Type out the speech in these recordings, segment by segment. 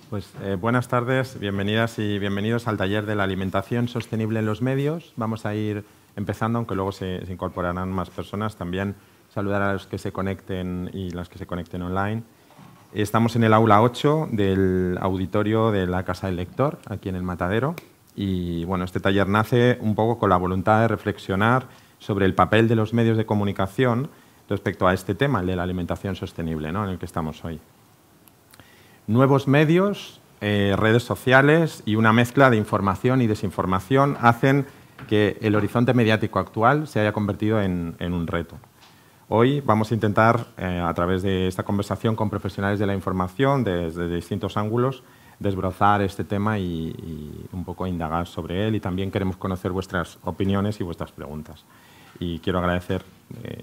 Pues, buenas tardes, bienvenidas y bienvenidos al taller de la alimentación sostenible en los medios. Vamos a ir empezando, aunque luego se incorporarán más personas. También saludar a los que se conecten y las que se conecten online. Estamos en el aula 8 del auditorio de la Casa del Lector, aquí en el Matadero. Y bueno, este taller nace un poco con la voluntad de reflexionar sobre el papel de los medios de comunicación respecto a este tema, el de la alimentación sostenible, ¿no?, en el que estamos hoy. Nuevos medios, redes sociales y una mezcla de información y desinformación hacen que el horizonte mediático actual se haya convertido en un reto. Hoy vamos a intentar, a través de esta conversación con profesionales de la información, desde distintos ángulos, desbrozar este tema y un poco indagar sobre él, y también queremos conocer vuestras opiniones y vuestras preguntas. Y quiero agradecer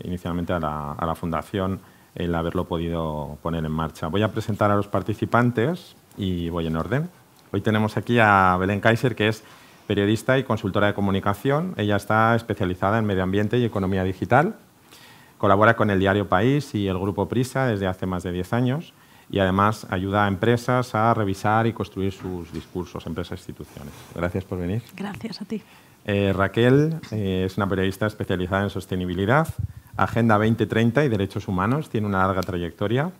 inicialmente a la Fundación el haberlo podido poner en marcha. Voy a presentar a los participantes y voy en orden. Hoy tenemos aquí a Belén Kaiser, que es periodista y consultora de comunicación. Ella está especializada en medio ambiente y economía digital. Colabora con el diario País y el Grupo Prisa desde hace más de 10 años y además ayuda a empresas a revisar y construir sus discursos, empresas e instituciones. Gracias por venir. Gracias a ti. Raquel es una periodista especializada en sostenibilidad, Agenda 2030 y Derechos Humanos. Tiene una larga trayectoria.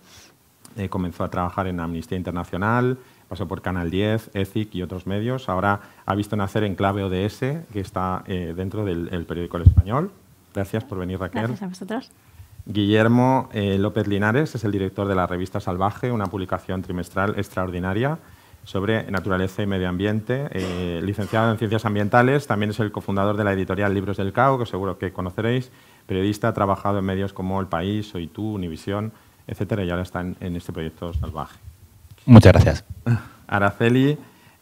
Comenzó a trabajar en Amnistía Internacional, pasó por Canal 10, ECIC y otros medios. Ahora ha visto nacer Enclave ODS, que está dentro del periódico El Español. Gracias por venir, Raquel. Gracias a vosotros. Guillermo López Linares es el director de la revista Salvaje, una publicación trimestral extraordinaria sobre naturaleza y medio ambiente. Licenciado en Ciencias Ambientales, también es el cofundador de la editorial Libros del Cao, que seguro que conoceréis. Periodista, ha trabajado en medios como El País, Soy Tú, Univisión, etcétera, y ahora está en este proyecto Salvaje. Muchas gracias. Araceli,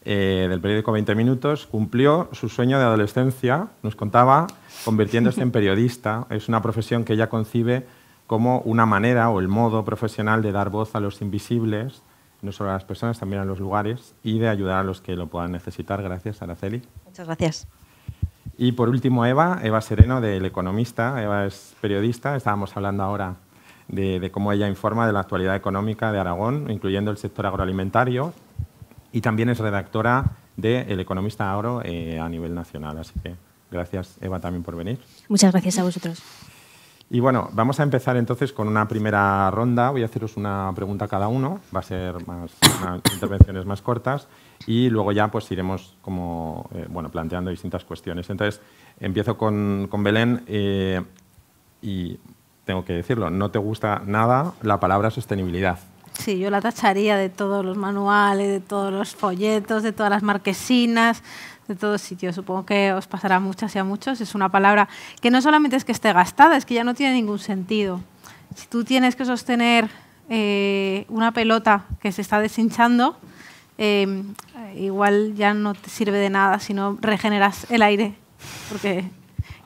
del periódico 20 Minutos, cumplió su sueño de adolescencia, nos contaba, convirtiéndose en periodista. Es una profesión que ella concibe como una manera o el modo profesional de dar voz a los invisibles, no solo a las personas, también a los lugares, y de ayudar a los que lo puedan necesitar. Gracias, Araceli. Muchas gracias. Y por último, Eva Sereno, del Economista. Eva es periodista. Estábamos hablando ahora de cómo ella informa de la actualidad económica de Aragón, incluyendo el sector agroalimentario, y también es redactora de El Economista Agro a nivel nacional. Así que gracias, Eva, también por venir. Muchas gracias a vosotros. Y bueno, vamos a empezar entonces con una primera ronda. Voy a haceros una pregunta a cada uno. Va a ser unas intervenciones más cortas y luego ya pues iremos como, planteando distintas cuestiones. Entonces, empiezo con Belén y tengo que decirlo, no te gusta nada la palabra sostenibilidad. Sí, yo la tacharía de todos los manuales, de todos los folletos, de todas las marquesinas, de todos sitios. Supongo que os pasará a muchas y a muchos. Es una palabra que no solamente es que esté gastada, es que ya no tiene ningún sentido. Si tú tienes que sostener una pelota que se está deshinchando, igual ya no te sirve de nada si no regeneras el aire, porque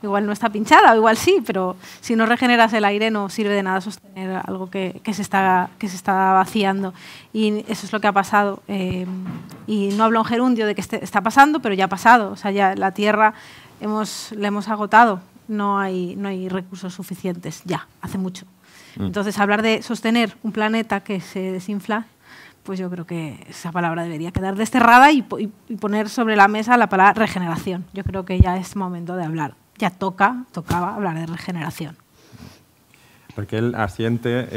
igual no está pinchada, o igual sí, pero si no regeneras el aire no sirve de nada sostener algo que se está vaciando. Y eso es lo que ha pasado. Y no hablo en gerundio de que está pasando, pero ya ha pasado. O sea, ya la Tierra la hemos agotado. No hay recursos suficientes ya, hace mucho. Entonces, hablar de sostener un planeta que se desinfla, pues yo creo que esa palabra debería quedar desterrada y poner sobre la mesa la palabra regeneración. Yo creo que ya es momento de hablar. Ya tocaba hablar de regeneración. Raquel asiente,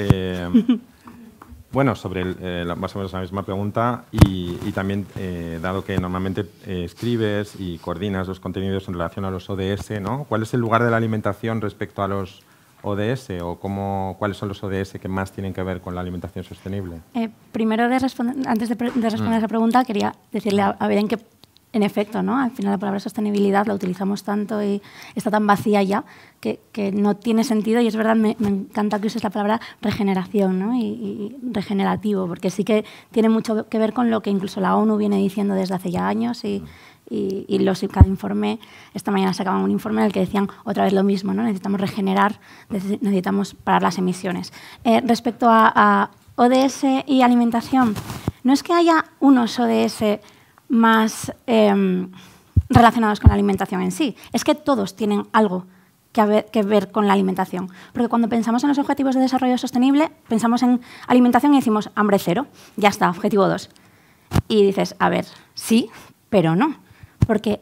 sobre más o menos la misma pregunta y también, dado que normalmente escribes y coordinas los contenidos en relación a los ODS, ¿no? ¿Cuál es el lugar de la alimentación respecto a los ODS o cuáles son los ODS que más tienen que ver con la alimentación sostenible? Primero, antes de responder esa pregunta, quería decirle a Belén que en efecto, ¿no? Al final la palabra sostenibilidad la utilizamos tanto y está tan vacía ya que no tiene sentido, y es verdad, me encanta que uses la palabra regeneración, ¿no? y regenerativo, porque sí que tiene mucho que ver con lo que incluso la ONU viene diciendo desde hace ya años y cada informe, esta mañana sacaban un informe en el que decían otra vez lo mismo, ¿no? Necesitamos regenerar, necesitamos parar las emisiones. Respecto a ODS y alimentación, no es que haya unos ODS más relacionados con la alimentación en sí, es que todos tienen algo que ver con la alimentación. Porque cuando pensamos en los objetivos de desarrollo sostenible, pensamos en alimentación y decimos hambre cero, ya está, objetivo 2. Y dices, a ver, sí, pero no. Porque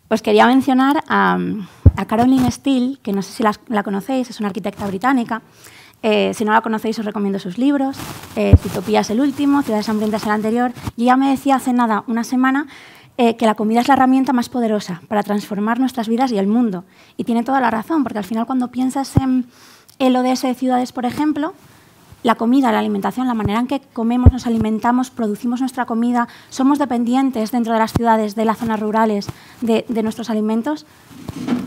os quería mencionar a Caroline Steele, que no sé si la conocéis, es una arquitecta británica. Si no la conocéis, os recomiendo sus libros. Citopía es el último, Ciudades hambrientas el anterior. Y ella me decía hace nada, una semana, que la comida es la herramienta más poderosa para transformar nuestras vidas y el mundo. Y tiene toda la razón, porque al final cuando piensas en el ODS de ciudades, por ejemplo, la comida, la alimentación, la manera en que comemos, nos alimentamos, producimos nuestra comida, somos dependientes dentro de las ciudades, de las zonas rurales, de nuestros alimentos,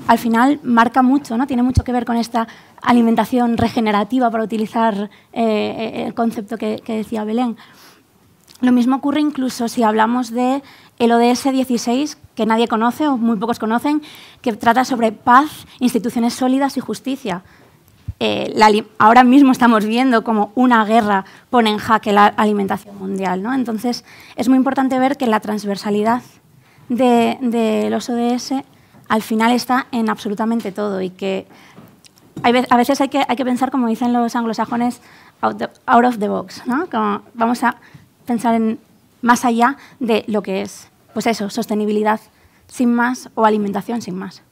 al final marca mucho, ¿no? Tiene mucho que ver con esta alimentación regenerativa, para utilizar el concepto que decía Belén. Lo mismo ocurre incluso si hablamos del ODS 16, que nadie conoce o muy pocos conocen, que trata sobre paz, instituciones sólidas y justicia. Ahora mismo estamos viendo cómo una guerra pone en jaque la alimentación mundial, ¿no? Entonces, es muy importante ver que la transversalidad de los ODS al final está en absolutamente todo y que a veces hay que pensar, como dicen los anglosajones, out of the box, ¿no? Como vamos a pensar en más allá de lo que es, pues eso, sostenibilidad sin más o alimentación sin más.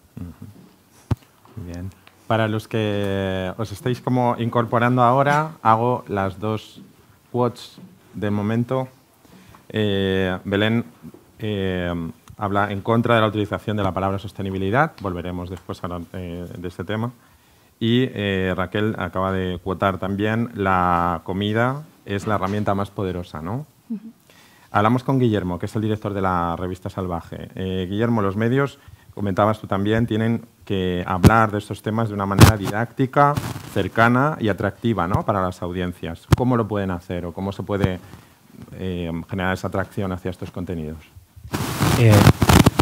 Muy bien. Para los que os estáis como incorporando ahora, hago las dos quotes de momento. Belén habla en contra de la utilización de la palabra sostenibilidad, volveremos después a hablar de este tema. Y Raquel acaba de quotar también, la comida es la herramienta más poderosa, ¿no? Hablamos con Guillermo, que es el director de la revista Salvaje. Guillermo, los medios, comentabas tú también, tienen que hablar de estos temas de una manera didáctica, cercana y atractiva, ¿no? Para las audiencias. ¿Cómo lo pueden hacer o cómo se puede generar esa atracción hacia estos contenidos?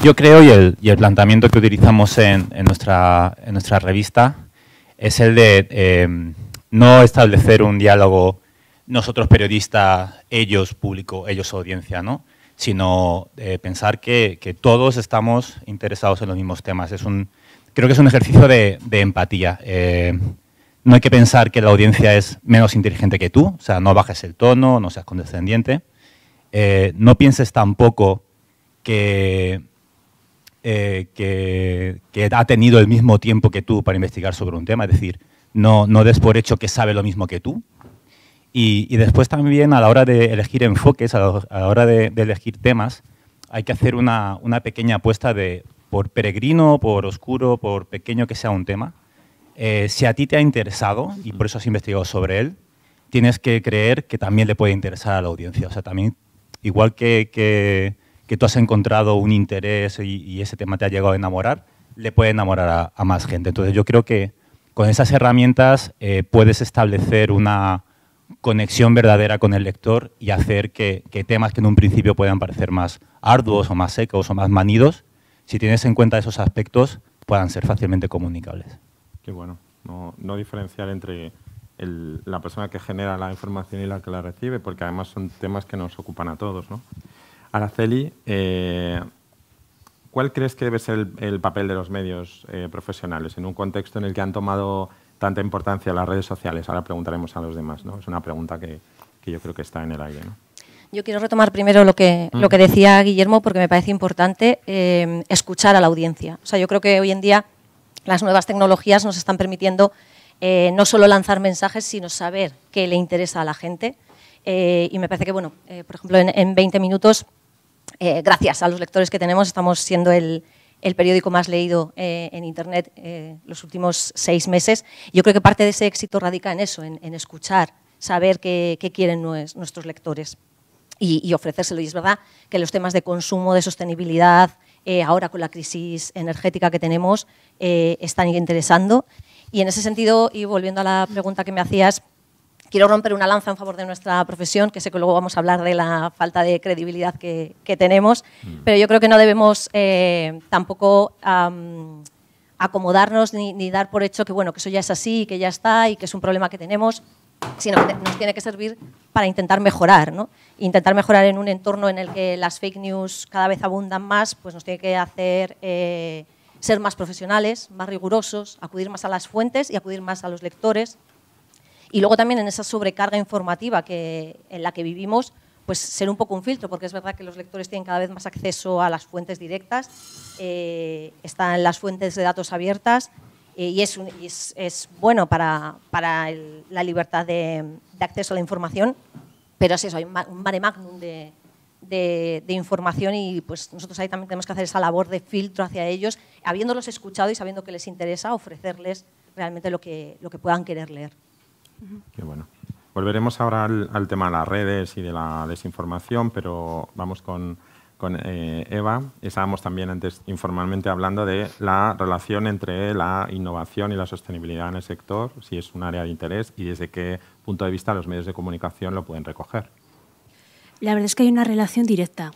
Yo creo, y el planteamiento que utilizamos en nuestra revista es el de no establecer un diálogo nosotros periodistas, ellos público, ellos audiencia, ¿no? Sino pensar que todos estamos interesados en los mismos temas. Creo que es un ejercicio de empatía. No hay que pensar que la audiencia es menos inteligente que tú, o sea, no bajes el tono, no seas condescendiente. No pienses tampoco que ha tenido el mismo tiempo que tú para investigar sobre un tema, es decir, no des por hecho que sabe lo mismo que tú. Y después también a la hora de elegir enfoques, a la hora de elegir temas, hay que hacer una pequeña apuesta por peregrino, por oscuro, por pequeño que sea un tema. Si a ti te ha interesado y por eso has investigado sobre él, tienes que creer que también le puede interesar a la audiencia. O sea, también, igual que tú has encontrado un interés y ese tema te ha llegado a enamorar, le puede enamorar a más gente. Entonces yo creo que con esas herramientas puedes establecer una conexión verdadera con el lector y hacer que temas que en un principio puedan parecer más arduos o más secos o más manidos, si tienes en cuenta esos aspectos, puedan ser fácilmente comunicables. Qué bueno. No diferenciar entre la persona que genera la información y la que la recibe, porque además son temas que nos ocupan a todos, ¿no? Araceli, ¿cuál crees que debe ser el papel de los medios profesionales en un contexto en el que han tomado tanta importancia las redes sociales? Ahora preguntaremos a los demás, ¿no? Es una pregunta que yo creo que está en el aire, ¿no? Yo quiero retomar primero lo que decía Guillermo, porque me parece importante escuchar a la audiencia. O sea, yo creo que hoy en día las nuevas tecnologías nos están permitiendo no solo lanzar mensajes, sino saber qué le interesa a la gente. Y me parece que, bueno, por ejemplo, en 20 minutos, gracias a los lectores que tenemos, estamos siendo el periódico más leído en Internet los últimos 6 meses. Yo creo que parte de ese éxito radica en eso, en escuchar, saber qué quieren nuestros lectores y ofrecérselo. Y es verdad que los temas de consumo, de sostenibilidad, ahora con la crisis energética que tenemos, están interesando. Y en ese sentido, y volviendo a la pregunta que me hacías, quiero romper una lanza en favor de nuestra profesión, que sé que luego vamos a hablar de la falta de credibilidad que tenemos, pero yo creo que no debemos tampoco acomodarnos ni dar por hecho que, bueno, que eso ya es así, que ya está y que es un problema que tenemos. sino que nos tiene que servir para intentar mejorar, ¿no? Intentar mejorar en un entorno en el que las fake news cada vez abundan más, pues nos tiene que hacer ser más profesionales, más rigurosos, acudir más a las fuentes y acudir más a los lectores. Y luego también en esa sobrecarga informativa en la que vivimos, pues ser un poco un filtro, porque es verdad que los lectores tienen cada vez más acceso a las fuentes directas, están las fuentes de datos abiertas, y es bueno para la libertad de acceso a la información, pero es eso, hay un mare magnum de información y pues nosotros ahí también tenemos que hacer esa labor de filtro hacia ellos, habiéndolos escuchado y sabiendo que les interesa, ofrecerles realmente lo que puedan querer leer. Qué bueno. Volveremos ahora al tema de las redes y de la desinformación, pero vamos con Eva. Estábamos también antes informalmente hablando de la relación entre la innovación y la sostenibilidad en el sector, si es un área de interés y desde qué punto de vista los medios de comunicación lo pueden recoger. La verdad es que hay una relación directa.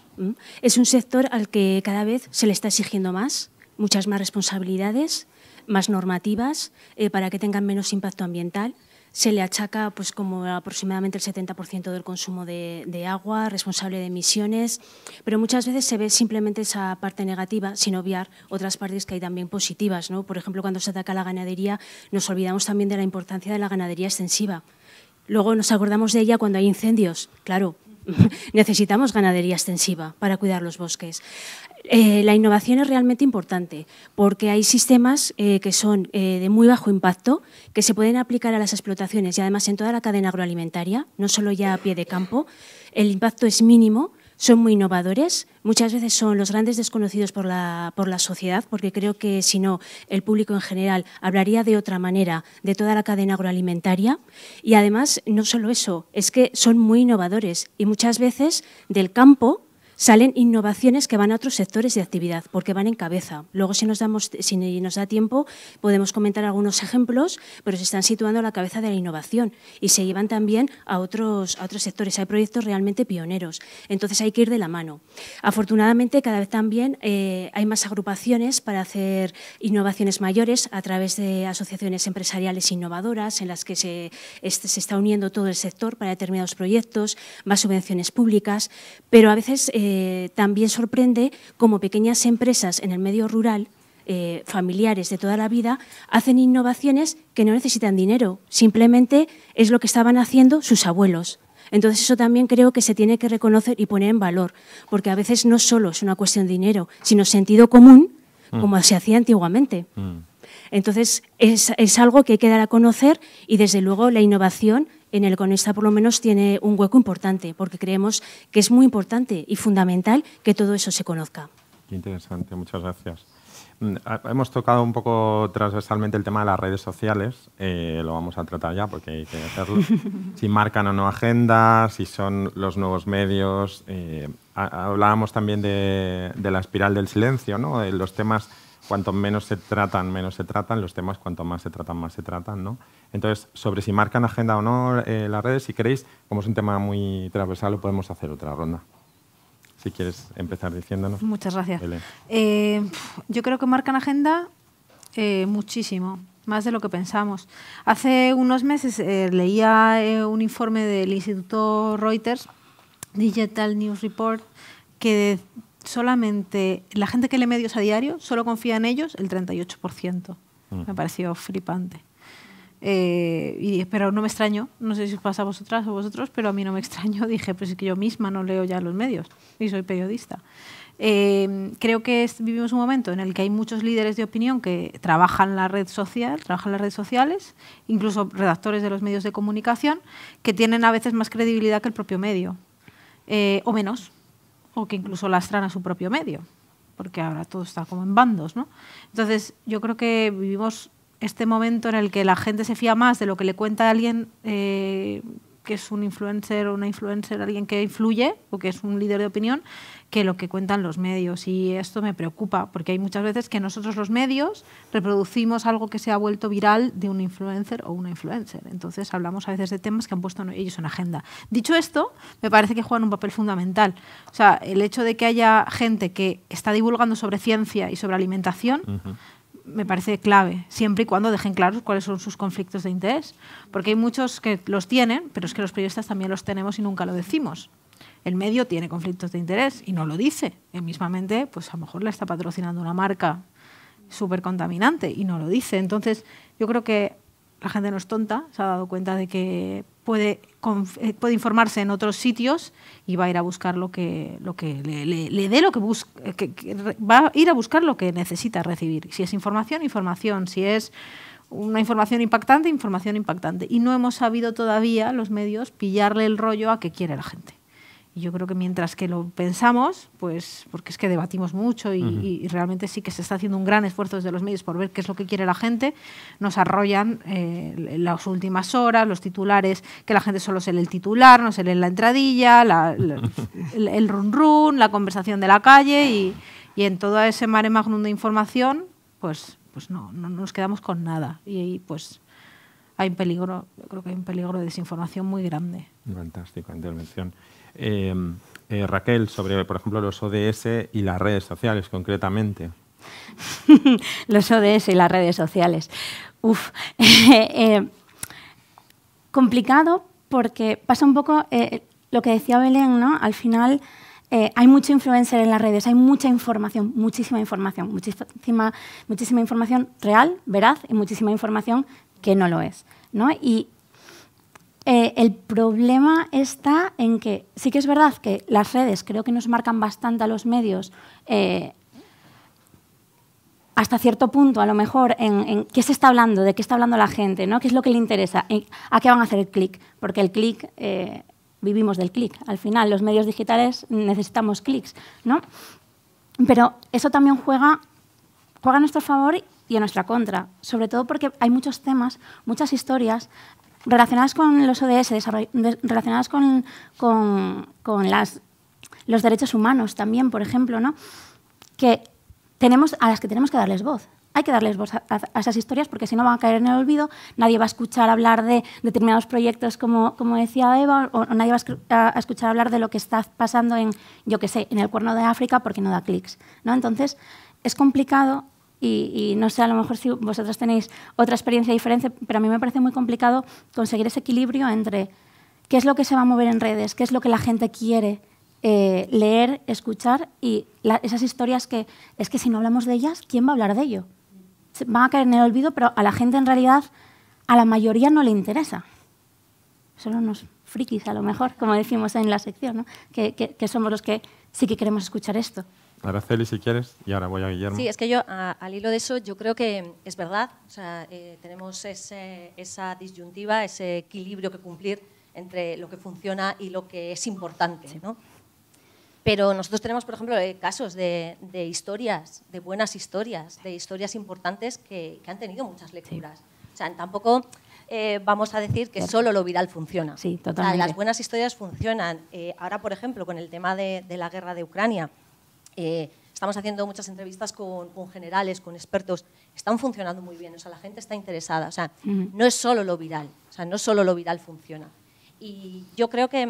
Es un sector al que cada vez se le está exigiendo más, muchas más responsabilidades, más normativas para que tengan menos impacto ambiental. Se le achaca pues, como aproximadamente el 70% del consumo de agua, responsable de emisiones, pero muchas veces se ve simplemente esa parte negativa sin obviar otras partes que hay también positivas, ¿no? Por ejemplo, cuando se ataca la ganadería, nos olvidamos también de la importancia de la ganadería extensiva. Luego nos acordamos de ella cuando hay incendios, claro. Necesitamos ganadería extensiva para cuidar los bosques. La innovación es realmente importante porque hay sistemas que son de muy bajo impacto, que se pueden aplicar a las explotaciones y además en toda la cadena agroalimentaria, no solo ya a pie de campo. El impacto es mínimo, son muy innovadores, muchas veces son los grandes desconocidos por la sociedad, porque creo que si no, el público en general hablaría de otra manera de toda la cadena agroalimentaria. Y además, no solo eso, es que son muy innovadores y muchas veces del campo salen innovaciones que van a otros sectores de actividad, porque van en cabeza. Luego, si nos da tiempo, podemos comentar algunos ejemplos, pero se están situando a la cabeza de la innovación y se llevan también a otros sectores. Hay proyectos realmente pioneros, entonces hay que ir de la mano. Afortunadamente, cada vez también hay más agrupaciones para hacer innovaciones mayores a través de asociaciones empresariales innovadoras en las que se está uniendo todo el sector para determinados proyectos, más subvenciones públicas, pero a veces también sorprende cómo pequeñas empresas en el medio rural, familiares de toda la vida, hacen innovaciones que no necesitan dinero, simplemente es lo que estaban haciendo sus abuelos. Entonces eso también creo que se tiene que reconocer y poner en valor, porque a veces no solo es una cuestión de dinero, sino sentido común, como se hacía antiguamente. Entonces es algo que hay que dar a conocer y desde luego la innovación en el Economista por lo menos tiene un hueco importante, porque creemos que es muy importante y fundamental que todo eso se conozca. Qué interesante, muchas gracias. Hemos tocado un poco transversalmente el tema de las redes sociales, lo vamos a tratar ya porque hay que hacerlo. Si marcan o no agenda, si son los nuevos medios. Hablábamos también de la espiral del silencio, ¿no? Los temas, cuanto menos se tratan, los temas, cuanto más se tratan, ¿no? Entonces, sobre si marcan agenda o no las redes, si queréis, como es un tema muy transversal, lo podemos hacer otra ronda. Si quieres empezar diciéndonos. Muchas gracias. Yo creo que marcan agenda muchísimo, más de lo que pensamos. Hace unos meses leía un informe del Instituto Reuters, Digital News Report, que solamente la gente que lee medios a diario solo confía en ellos el 38%. Me pareció flipante. Pero no me extraño, no sé si os pasa a vosotras o vosotros, pero a mí no me extraño. Dije, pues es que yo misma no leo ya los medios y soy periodista. Creo que vivimos un momento en el que hay muchos líderes de opinión que trabajan la red social, trabajan las redes sociales, incluso redactores de los medios de comunicación, que tienen a veces más credibilidad que el propio medio, o menos, o que incluso lastran a su propio medio, porque ahora todo está como en bandos, ¿no? Entonces, yo creo que vivimos este momento en el que la gente se fía más de lo que le cuenta alguien que es un influencer o una influencer, alguien que influye o que es un líder de opinión, que lo que cuentan los medios. Y esto me preocupa, porque hay muchas veces que nosotros los medios reproducimos algo que se ha vuelto viral de un influencer o una influencer. Entonces hablamos a veces de temas que han puesto ellos en agenda. Dicho esto, me parece que juegan un papel fundamental. O sea, el hecho de que haya gente que está divulgando sobre ciencia y sobre alimentación, me parece clave, siempre y cuando dejen claros cuáles son sus conflictos de interés. Porque hay muchos que los tienen, pero es que los periodistas también los tenemos y nunca lo decimos. El medio tiene conflictos de interés y no lo dice. Y mismamente, pues a lo mejor le está patrocinando una marca súper contaminante y no lo dice. Entonces, yo creo que la gente no es tonta, se ha dado cuenta de que puede informarse en otros sitios y va a ir a buscar lo que le dé lo que busca, va a ir a buscar lo que necesita recibir. Si es información, información. Si es una información impactante, información impactante. Y no hemos sabido todavía, los medios, pillarle el rollo a qué quiere la gente. Y yo creo que mientras que lo pensamos, pues porque es que debatimos mucho y realmente sí que se está haciendo un gran esfuerzo desde los medios por ver qué es lo que quiere la gente, nos arrollan las últimas horas, los titulares, que la gente solo se lee el titular, no se lee la entradilla, el run run, la conversación de la calle y en todo ese mare magnum de información, pues no nos quedamos con nada. Y ahí pues hay un peligro, yo creo que hay un peligro de desinformación muy grande. Fantástica intervención. Raquel, sobre, por ejemplo, los ODS y las redes sociales, concretamente. Los ODS y las redes sociales. Complicado porque pasa un poco lo que decía Belén, ¿no? Al final hay mucho influencer en las redes, hay mucha información, muchísima información real, veraz y muchísima información que no lo es, ¿no? Y el problema está en que sí que es verdad que las redes creo que nos marcan bastante a los medios hasta cierto punto, a lo mejor, en qué se está hablando, de qué está hablando la gente, ¿no? Qué es lo que le interesa, a qué van a hacer el clic, porque el clic, vivimos del clic. Al final, los medios digitales necesitamos clics, ¿no? Pero eso también juega a nuestro favor y a nuestra contra, sobre todo porque hay muchos temas, muchas historias relacionadas con los ODS, relacionadas con los derechos humanos también, por ejemplo, ¿no? A las que tenemos que darles voz. Hay que darles voz a esas historias porque si no van a caer en el olvido, nadie va a escuchar hablar de determinados proyectos como decía Eva, o nadie va a escuchar hablar de lo que está pasando en el Cuerno de África porque no da clics, ¿no? Entonces, es complicado. Y no sé, a lo mejor si vosotros tenéis otra experiencia diferente, pero a mí me parece muy complicado conseguir ese equilibrio entre qué es lo que se va a mover en redes, qué es lo que la gente quiere leer, escuchar y esas historias que es que si no hablamos de ellas, ¿quién va a hablar de ello? Van a caer en el olvido, pero a la gente en realidad, a la mayoría no le interesa. Solo unos frikis, a lo mejor, como decimos en la sección, ¿no? que somos los que sí que queremos escuchar esto. Araceli, si quieres, y ahora voy a Guillermo. Sí, es que yo, al hilo de eso, yo creo que es verdad. O sea, tenemos esa disyuntiva, ese equilibrio que cumplir entre lo que funciona y lo que es importante, ¿no? Pero nosotros tenemos, por ejemplo, casos de historias, de buenas historias, de historias importantes que han tenido muchas lecturas. Sí. O sea, tampoco vamos a decir que solo lo viral funciona. Sí, totalmente. O sea, las buenas historias funcionan. Ahora, por ejemplo, con el tema de la guerra de Ucrania, estamos haciendo muchas entrevistas con generales, con expertos. Están funcionando muy bien, o sea, la gente está interesada. O sea, no es solo lo viral, o sea, no solo lo viral funciona. Y yo creo que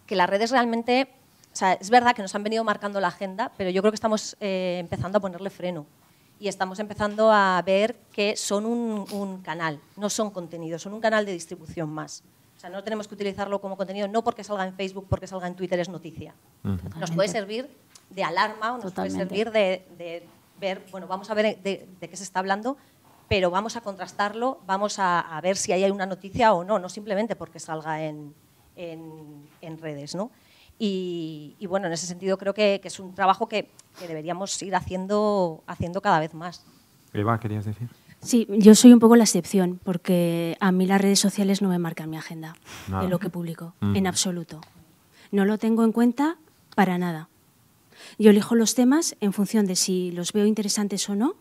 las redes realmente, o sea, es verdad que nos han venido marcando la agenda, pero yo creo que estamos empezando a ponerle freno. Y estamos empezando a ver que son un canal, no son contenidos, son un canal de distribución más. O sea, no tenemos que utilizarlo como contenido, no porque salga en Facebook, porque salga en Twitter es noticia. Nos puede servir de alarma o nos puede servir de ver, bueno, vamos a ver de qué se está hablando, pero vamos a contrastarlo, vamos a ver si hay una noticia o no, no simplemente porque salga en redes, ¿no? Y bueno, en ese sentido creo que es un trabajo que deberíamos ir haciendo cada vez más. Eva, ¿querías decir? Sí, yo soy un poco la excepción, porque a mí las redes sociales no me marcan mi agenda de lo que publico, en absoluto. No lo tengo en cuenta para nada. Yo elijo los temas en función de si los veo interesantes o no,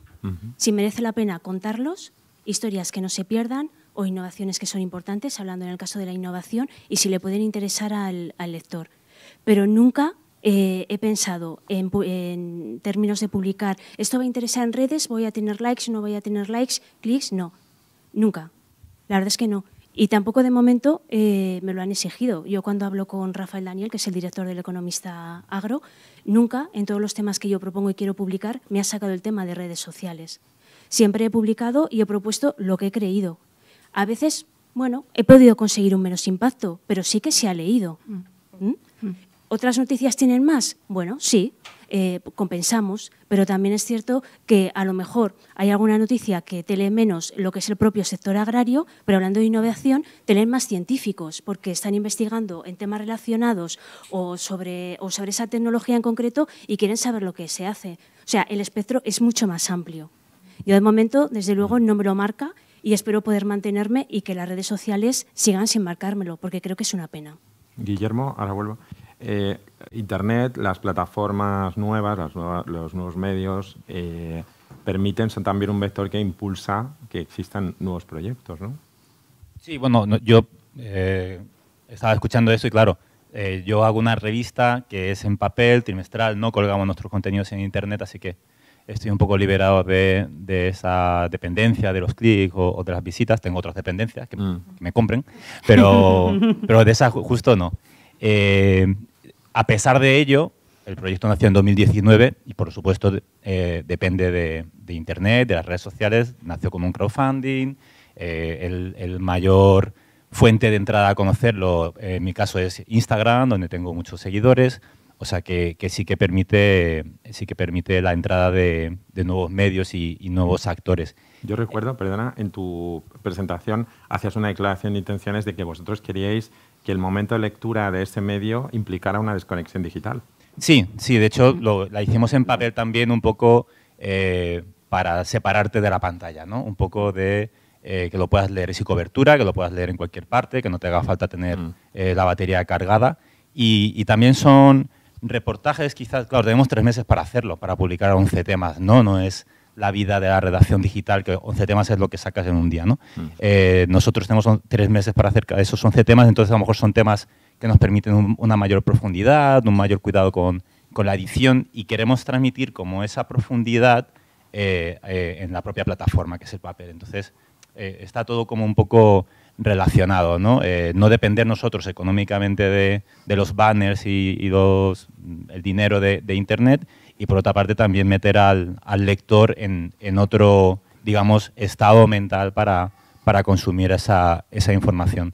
si merece la pena contarlos, historias que no se pierdan o innovaciones que son importantes, hablando en el caso de la innovación, y si le pueden interesar al lector. Pero nunca he pensado en términos de publicar, esto va a interesar en redes, voy a tener likes, no voy a tener likes, clics, no, nunca. La verdad es que no. Y tampoco de momento me lo han exigido. Yo cuando hablo con Rafael Daniel, que es el director del Economista Agro, nunca en todos los temas que yo propongo y quiero publicar me ha sacado el tema de redes sociales. Siempre he publicado y he propuesto lo que he creído. A veces, bueno, he podido conseguir un menos impacto, pero sí que se ha leído. ¿Otras noticias tienen más? Bueno, sí, compensamos, pero también es cierto que a lo mejor hay alguna noticia que te lee menos lo que es el propio sector agrario, pero hablando de innovación, te leen más científicos, porque están investigando en temas relacionados o sobre esa tecnología en concreto y quieren saber lo que se hace. O sea, el espectro es mucho más amplio. Yo de momento, desde luego, no me lo marca y espero poder mantenerme y que las redes sociales sigan sin marcármelo, porque creo que es una pena. Guillermo, ahora vuelvo. Internet, las plataformas nuevas, los nuevos medios, son también un vector que impulsa que existan nuevos proyectos, ¿no? Sí, bueno, yo estaba escuchando eso y claro, yo hago una revista que es en papel, trimestral, no colgamos nuestros contenidos en Internet, así que estoy un poco liberado de esa dependencia de los clics o de las visitas. Tengo otras dependencias que me compren, pero de esa justo no. A pesar de ello, el proyecto nació en 2019 y, por supuesto, depende de Internet, de las redes sociales. Nació con un crowdfunding. El mayor fuente de entrada a conocerlo, en mi caso, es Instagram, donde tengo muchos seguidores. O sea, que sí que permite la entrada de nuevos medios y nuevos actores. Yo recuerdo, perdona, en tu presentación hacías una declaración de intenciones de que vosotros queríais que el momento de lectura de ese medio implicara una desconexión digital. Sí, de hecho la hicimos en papel también un poco para separarte de la pantalla, ¿no? Un poco de que lo puedas leer sin cobertura, que lo puedas leer en cualquier parte, que no te haga falta tener la batería cargada. Y también son reportajes, quizás, claro, tenemos 3 meses para hacerlo, para publicar 11 temas, ¿no? No es la vida de la redacción digital, que 11 temas es lo que sacas en un día, ¿no? Nosotros tenemos 3 meses para hacer esos 11 temas, entonces a lo mejor son temas que nos permiten una mayor profundidad, un mayor cuidado con la edición y queremos transmitir como esa profundidad en la propia plataforma, que es el papel. Entonces, está todo como un poco relacionado, ¿no? No depender nosotros económicamente de los banners y el dinero de Internet y, por otra parte, también meter al lector en otro, digamos, estado mental para consumir esa información.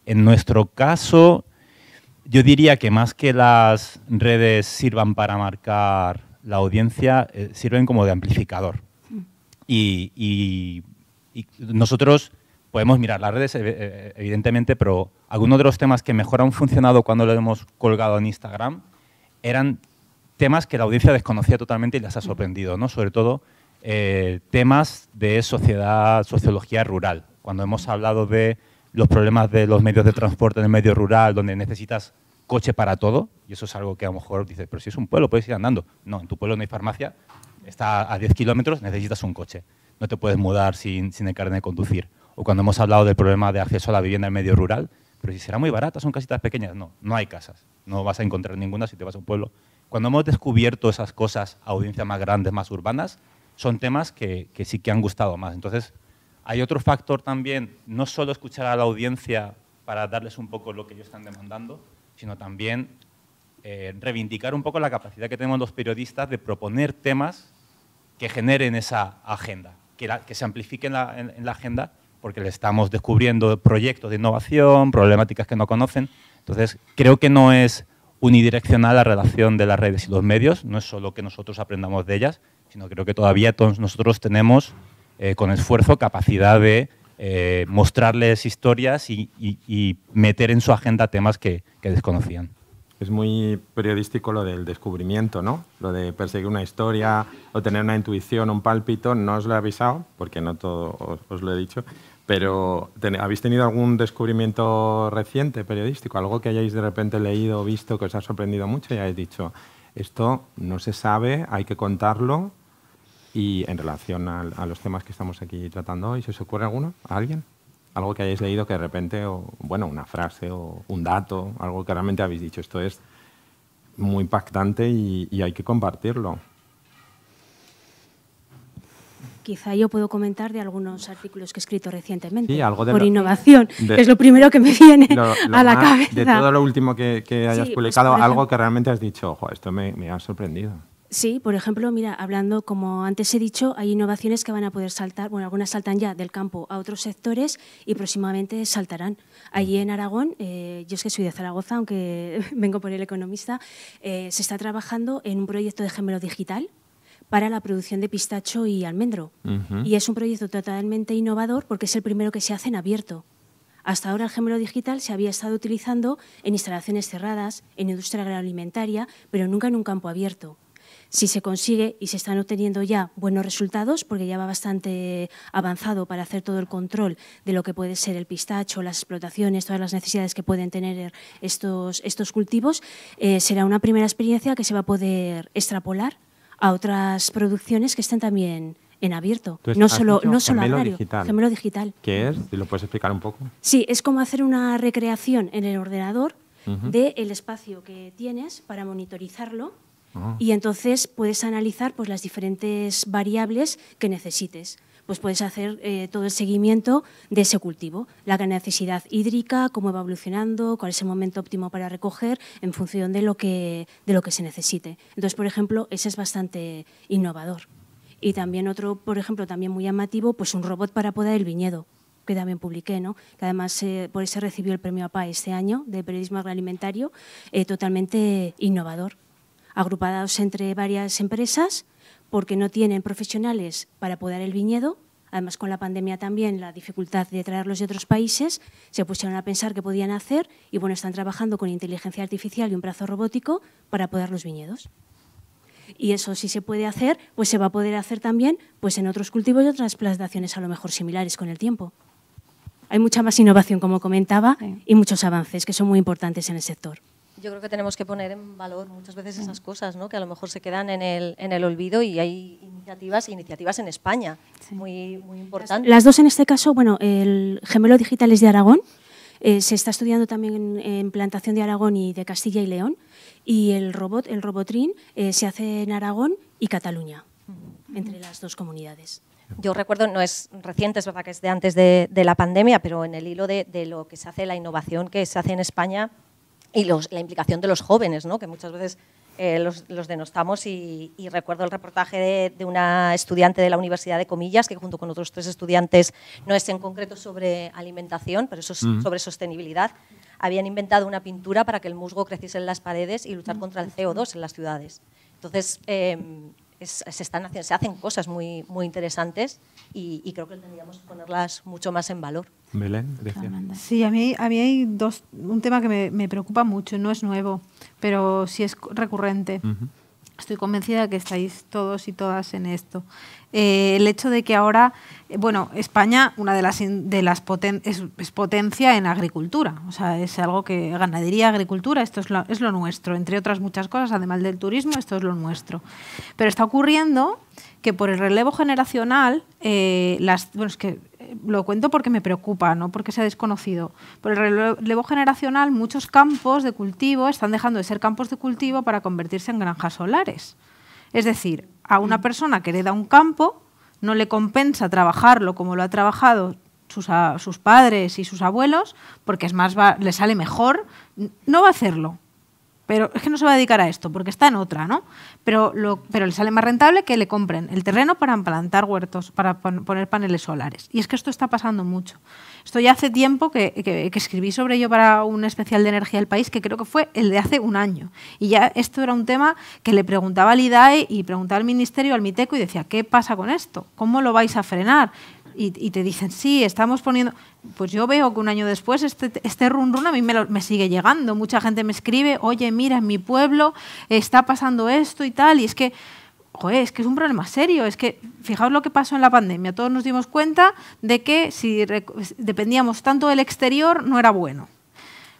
En nuestro caso, yo diría que más que las redes sirvan para marcar la audiencia, sirven como de amplificador. Y nosotros podemos mirar las redes, evidentemente, pero algunos de los temas que mejor han funcionado cuando lo hemos colgado en Instagram eran temas que la audiencia desconocía totalmente y les ha sorprendido, ¿no? Sobre todo temas de sociología rural. Cuando hemos hablado de los problemas de los medios de transporte en el medio rural, donde necesitas coche para todo, y eso es algo que a lo mejor dices, pero si es un pueblo, puedes ir andando. No, en tu pueblo no hay farmacia, está a 10 kilómetros, necesitas un coche. No te puedes mudar sin el carnet de conducir. O cuando hemos hablado del problema de acceso a la vivienda en el medio rural, pero si será muy barata, son casitas pequeñas. No, no hay casas. No vas a encontrar ninguna si te vas a un pueblo. Cuando hemos descubierto esas cosas a audiencias más grandes, más urbanas, son temas que sí que han gustado más. Entonces, hay otro factor también, no solo escuchar a la audiencia para darles un poco lo que ellos están demandando, sino también reivindicar un poco la capacidad que tenemos los periodistas de proponer temas que generen esa agenda, que se amplifiquen en la agenda, porque le estamos descubriendo proyectos de innovación, problemáticas que no conocen. Entonces, creo que no es unidireccional la relación de las redes y los medios, no es solo que nosotros aprendamos de ellas, sino creo que todavía todos nosotros tenemos, con esfuerzo, capacidad de mostrarles historias y meter en su agenda temas que desconocían. Es muy periodístico lo del descubrimiento, ¿no? Lo de perseguir una historia o tener una intuición, un pálpito. No os lo he avisado, porque no todo os lo he dicho, pero ¿habéis tenido algún descubrimiento reciente periodístico? Algo que hayáis de repente leído o visto que os ha sorprendido mucho y hayáis dicho, esto no se sabe, hay que contarlo, y en relación a los temas que estamos aquí tratando hoy, ¿se os ocurre alguno? ¿A alguien? Algo que hayáis leído que de repente, una frase o un dato, algo que realmente habéis dicho, esto es muy impactante y hay que compartirlo. quizá yo puedo comentar de algunos artículos que he escrito recientemente Sí, algo de por innovación, que es lo primero que me viene a la cabeza. De todo lo último que hayas Sí, publicado, pues, por algo ejemplo, que realmente has dicho, ojo, esto me ha sorprendido. Sí, por ejemplo, mira, hablando, como antes he dicho, hay innovaciones que van a poder saltar, bueno, algunas saltan ya del campo a otros sectores y próximamente saltarán. Allí en Aragón, yo es que soy de Zaragoza, aunque vengo por El Economista, se está trabajando en un proyecto de gemelo digital para la producción de pistacho y almendro. Y es un proyecto totalmente innovador porque es el primero que se hace en abierto. Hasta ahora el gemelo digital se había estado utilizando en instalaciones cerradas, en industria agroalimentaria, pero nunca en un campo abierto. Si se consigue y se están obteniendo ya buenos resultados, porque ya va bastante avanzado para hacer todo el control de lo que puede ser el pistacho, las explotaciones, todas las necesidades que pueden tener estos cultivos, será una primera experiencia que se va a poder extrapolar a otras producciones que estén también en abierto. Entonces, No solo gemelo agrario, digital. gemelo digital. ¿Qué es? ¿Te lo puedes explicar un poco? Sí, es como hacer una recreación en el ordenador del espacio que tienes para monitorizarlo. Y entonces puedes analizar pues, las diferentes variables que necesites. Pues puedes hacer todo el seguimiento de ese cultivo, la necesidad hídrica, cómo va evolucionando, cuál es el momento óptimo para recoger, en función de lo que se necesite. Entonces, por ejemplo, ese es bastante innovador. Y también otro, por ejemplo, también muy llamativo, pues un robot para podar el viñedo, que también publiqué, ¿no? Que además por eso recibió el premio APA este año de periodismo agroalimentario, totalmente innovador. Agrupados entre varias empresas porque no tienen profesionales para podar el viñedo. Además, con la pandemia también, la dificultad de traerlos de otros países, se pusieron a pensar qué podían hacer y bueno, están trabajando con inteligencia artificial y un brazo robótico para podar los viñedos. Y eso sí se puede hacer, pues se va a poder hacer también pues en otros cultivos y otras plantaciones a lo mejor similares con el tiempo. Hay mucha más innovación, como comentaba, y muchos avances que son muy importantes en el sector. Yo creo que tenemos que poner en valor muchas veces esas cosas, ¿no? Que a lo mejor se quedan en el olvido y hay iniciativas en España muy importantes. Las dos en este caso, bueno, el gemelo digital es de Aragón, se está estudiando también en plantación de Aragón y de Castilla y León, y el Robotrin, se hace en Aragón y Cataluña, entre las dos comunidades. Yo recuerdo, no es reciente, es verdad que es de antes de la pandemia, pero en el hilo de lo que se hace, la innovación que se hace en España, y la implicación de los jóvenes, ¿no? Que muchas veces los denostamos y recuerdo el reportaje de una estudiante de la Universidad de Comillas que junto con otros 3 estudiantes, no es en concreto sobre alimentación, pero eso es sobre sostenibilidad, habían inventado una pintura para que el musgo creciese en las paredes y luchar contra el CO2 en las ciudades. Entonces, se hacen cosas muy interesantes y creo que tendríamos que ponerlas mucho más en valor. Belén, decía. Sí, a mí hay un tema que me preocupa mucho, no es nuevo, pero sí es recurrente. Estoy convencida de que estáis todos y todas en esto. El hecho de que ahora, bueno, España, una de las es potencia en agricultura, o sea, es algo que ganadería, agricultura, esto es lo nuestro, entre otras muchas cosas, además del turismo, esto es lo nuestro. Pero está ocurriendo que por el relevo generacional, bueno, es que lo cuento porque me preocupa, no porque sea desconocido. Por el relevo generacional, muchos campos de cultivo están dejando de ser campos de cultivo para convertirse en granjas solares. Es decir, a una persona que hereda un campo no le compensa trabajarlo como lo ha trabajado sus padres y sus abuelos, porque es más le sale mejor, no va a hacerlo. Pero es que no se va a dedicar a esto, porque está en otra, ¿no? Pero le sale más rentable que le compren el terreno para plantar huertos, para poner paneles solares. Y es que esto está pasando mucho. Esto ya hace tiempo que escribí sobre ello para un especial de Energía del País, que creo que fue el de hace un año. Y ya esto era un tema que le preguntaba al IDAE y preguntaba al Ministerio, al MITECO, y decía, ¿qué pasa con esto? ¿Cómo lo vais a frenar? Y te dicen, sí, estamos poniendo... Pues yo veo que un año después este run a mí me sigue llegando. Mucha gente me escribe, oye, mira, en mi pueblo está pasando esto y tal. Y es que, joder, es un problema serio. Es que, fijaos lo que pasó en la pandemia. Todos nos dimos cuenta de que si dependíamos tanto del exterior no era bueno.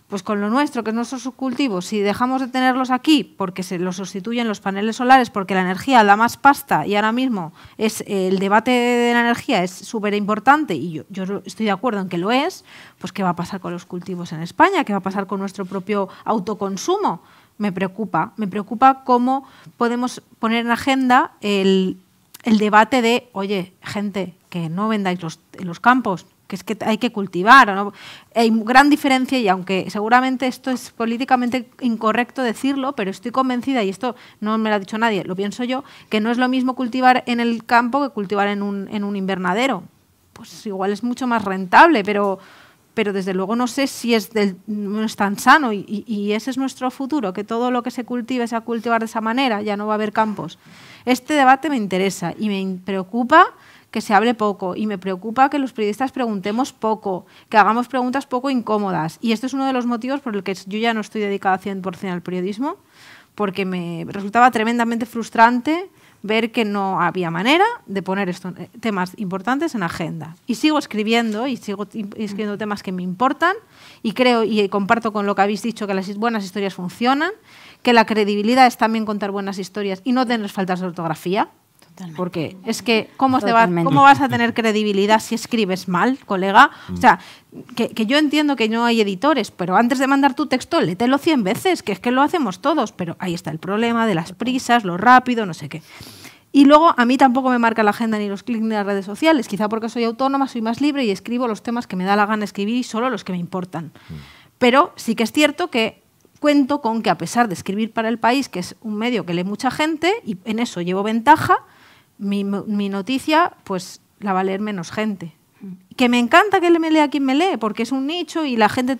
Pues con lo nuestro, que es nuestros cultivos, si dejamos de tenerlos aquí porque se los sustituyen los paneles solares, porque la energía da más pasta y ahora mismo el debate de la energía es súper importante y yo estoy de acuerdo en que lo es, pues ¿qué va a pasar con los cultivos en España? ¿Qué va a pasar con nuestro propio autoconsumo? Me preocupa cómo podemos poner en agenda el el debate de, oye, gente, que no vendáis los campos, que es que hay que cultivar. ¿No? Hay gran diferencia y aunque seguramente esto es políticamente incorrecto decirlo, pero estoy convencida, y esto no me lo ha dicho nadie, lo pienso yo, que no es lo mismo cultivar en el campo que cultivar en un invernadero. Pues igual es mucho más rentable, pero desde luego no sé si no es tan sano y ese es nuestro futuro, que todo lo que se cultive sea cultivar de esa manera, ya no va a haber campos. Este debate me interesa y me preocupa que se hable poco y me preocupa que los periodistas preguntemos poco, que hagamos preguntas poco incómodas. Y esto es uno de los motivos por el que yo ya no estoy dedicada 100% al periodismo, porque me resultaba tremendamente frustrante ver que no había manera de poner estos temas importantes en agenda. Y sigo escribiendo temas que me importan y creo y comparto con lo que habéis dicho, que las buenas historias funcionan, que la credibilidad es también contar buenas historias y no tener faltas de ortografía. Totalmente. Porque es que ¿cómo vas a tener credibilidad si escribes mal, colega? O sea, que yo entiendo que no hay editores, pero antes de mandar tu texto, léetelo 100 veces, que es que lo hacemos todos, pero ahí está el problema de las prisas, lo rápido, no sé qué. Y luego a mí tampoco me marca la agenda ni los clics ni las redes sociales, quizá porque soy autónoma, soy más libre y escribo los temas que me da la gana escribir y solo los que me importan. Pero sí que es cierto que cuento con que a pesar de escribir para El País, que es un medio que lee mucha gente, y en eso llevo ventaja, mi noticia pues la va a leer menos gente. Que me encanta que me lea quien me lee, porque es un nicho y la gente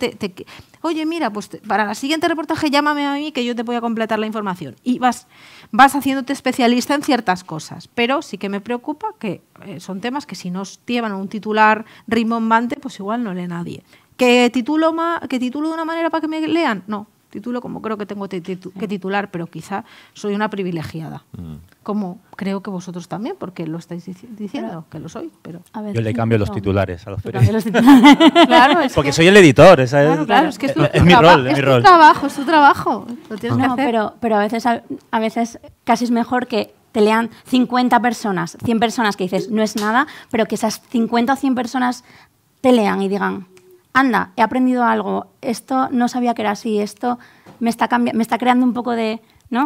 oye, mira, pues para la siguiente reportaje llámame a mí que yo te voy a completar la información. Y vas haciéndote especialista en ciertas cosas. Pero sí que me preocupa que son temas que si no llevan un titular rimbombante, pues igual no lee nadie. ¿Que titulo de una manera para que me lean? No. Titulo como creo que tengo que titular, pero quizá soy una privilegiada. Como creo que vosotros también, porque lo estáis diciendo, que lo sois. Pero yo le cambio los titulares a los periodistas. Claro, porque soy el editor. Claro, es que es mi rol. Es tu trabajo. Lo tienes que hacer. Pero a veces casi es mejor que te lean 50 personas, 100 personas que dices no es nada, pero que esas 50 o 100 personas te lean y digan anda, he aprendido algo, esto no sabía que era así, esto me está creando un poco de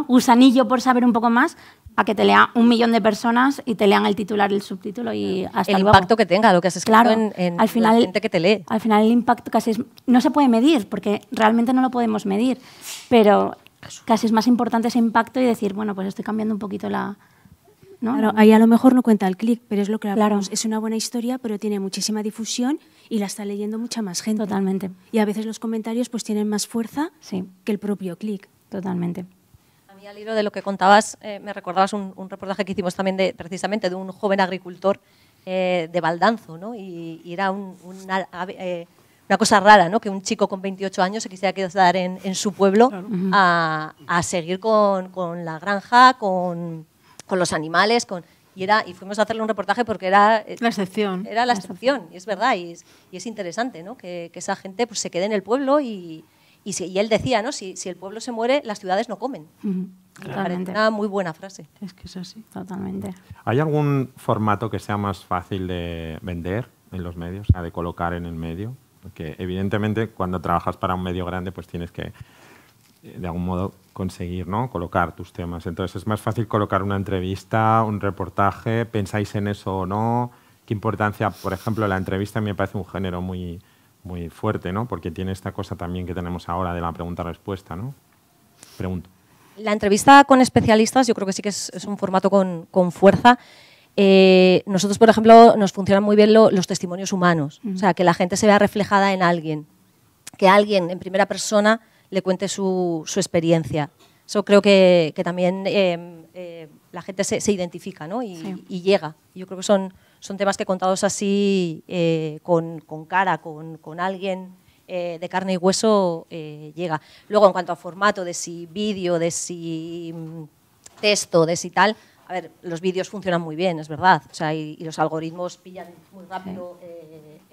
gusanillo por saber un poco más, a que te lea 1 millón de personas y te lean el titular y el subtítulo y hasta luego. El impacto que tenga lo que has escrito claro, en al final, la gente que te lee. Al final el impacto casi no se puede medir, porque realmente no lo podemos medir, pero casi es más importante ese impacto y decir, bueno, pues estoy cambiando un poquito la... ¿no? Claro, ahí a lo mejor no cuenta el clic, pero es lo que hablamos. Es una buena historia, pero tiene muchísima difusión y la está leyendo mucha más gente. Totalmente. Y a veces los comentarios pues tienen más fuerza que el propio clic. Totalmente. A mí, al hilo de lo que contabas, me recordabas un reportaje que hicimos también precisamente de un joven agricultor de Baldanzo, ¿no? Y era una cosa rara, ¿no? Que un chico con 28 años se quisiera quedar en su pueblo a seguir con la granja, con los animales, y fuimos a hacerle un reportaje porque era la excepción. Era la excepción, y es verdad, y es interesante, ¿no? Que esa gente pues, se quede en el pueblo y él decía, ¿no? Si el pueblo se muere, las ciudades no comen. Totalmente. Una muy buena frase. Es que es así. Totalmente. ¿Hay algún formato que sea más fácil de vender en los medios, de colocar en el medio? Porque evidentemente cuando trabajas para un medio grande pues tienes que de algún modo conseguir, ¿no? Colocar tus temas. Entonces, ¿es más fácil colocar una entrevista, un reportaje? ¿Pensáis en eso o no? ¿Qué importancia? Por ejemplo, la entrevista me parece un género muy, muy fuerte, ¿no? Porque tiene esta cosa también que tenemos ahora de la pregunta-respuesta, ¿no? Pregunto. La entrevista con especialistas yo creo que sí que es un formato con fuerza. Nosotros, por ejemplo, nos funcionan muy bien los testimonios humanos. O sea, que la gente se vea reflejada en alguien. Que alguien, en primera persona, le cuente su experiencia. Eso creo que también la gente se identifica, ¿no? y llega. Yo creo que son temas que contados así, con cara, con alguien de carne y hueso, llega. Luego, en cuanto a formato, de si vídeo, de si texto, de si tal, a ver, los vídeos funcionan muy bien, es verdad. O sea, y los algoritmos pillan muy rápido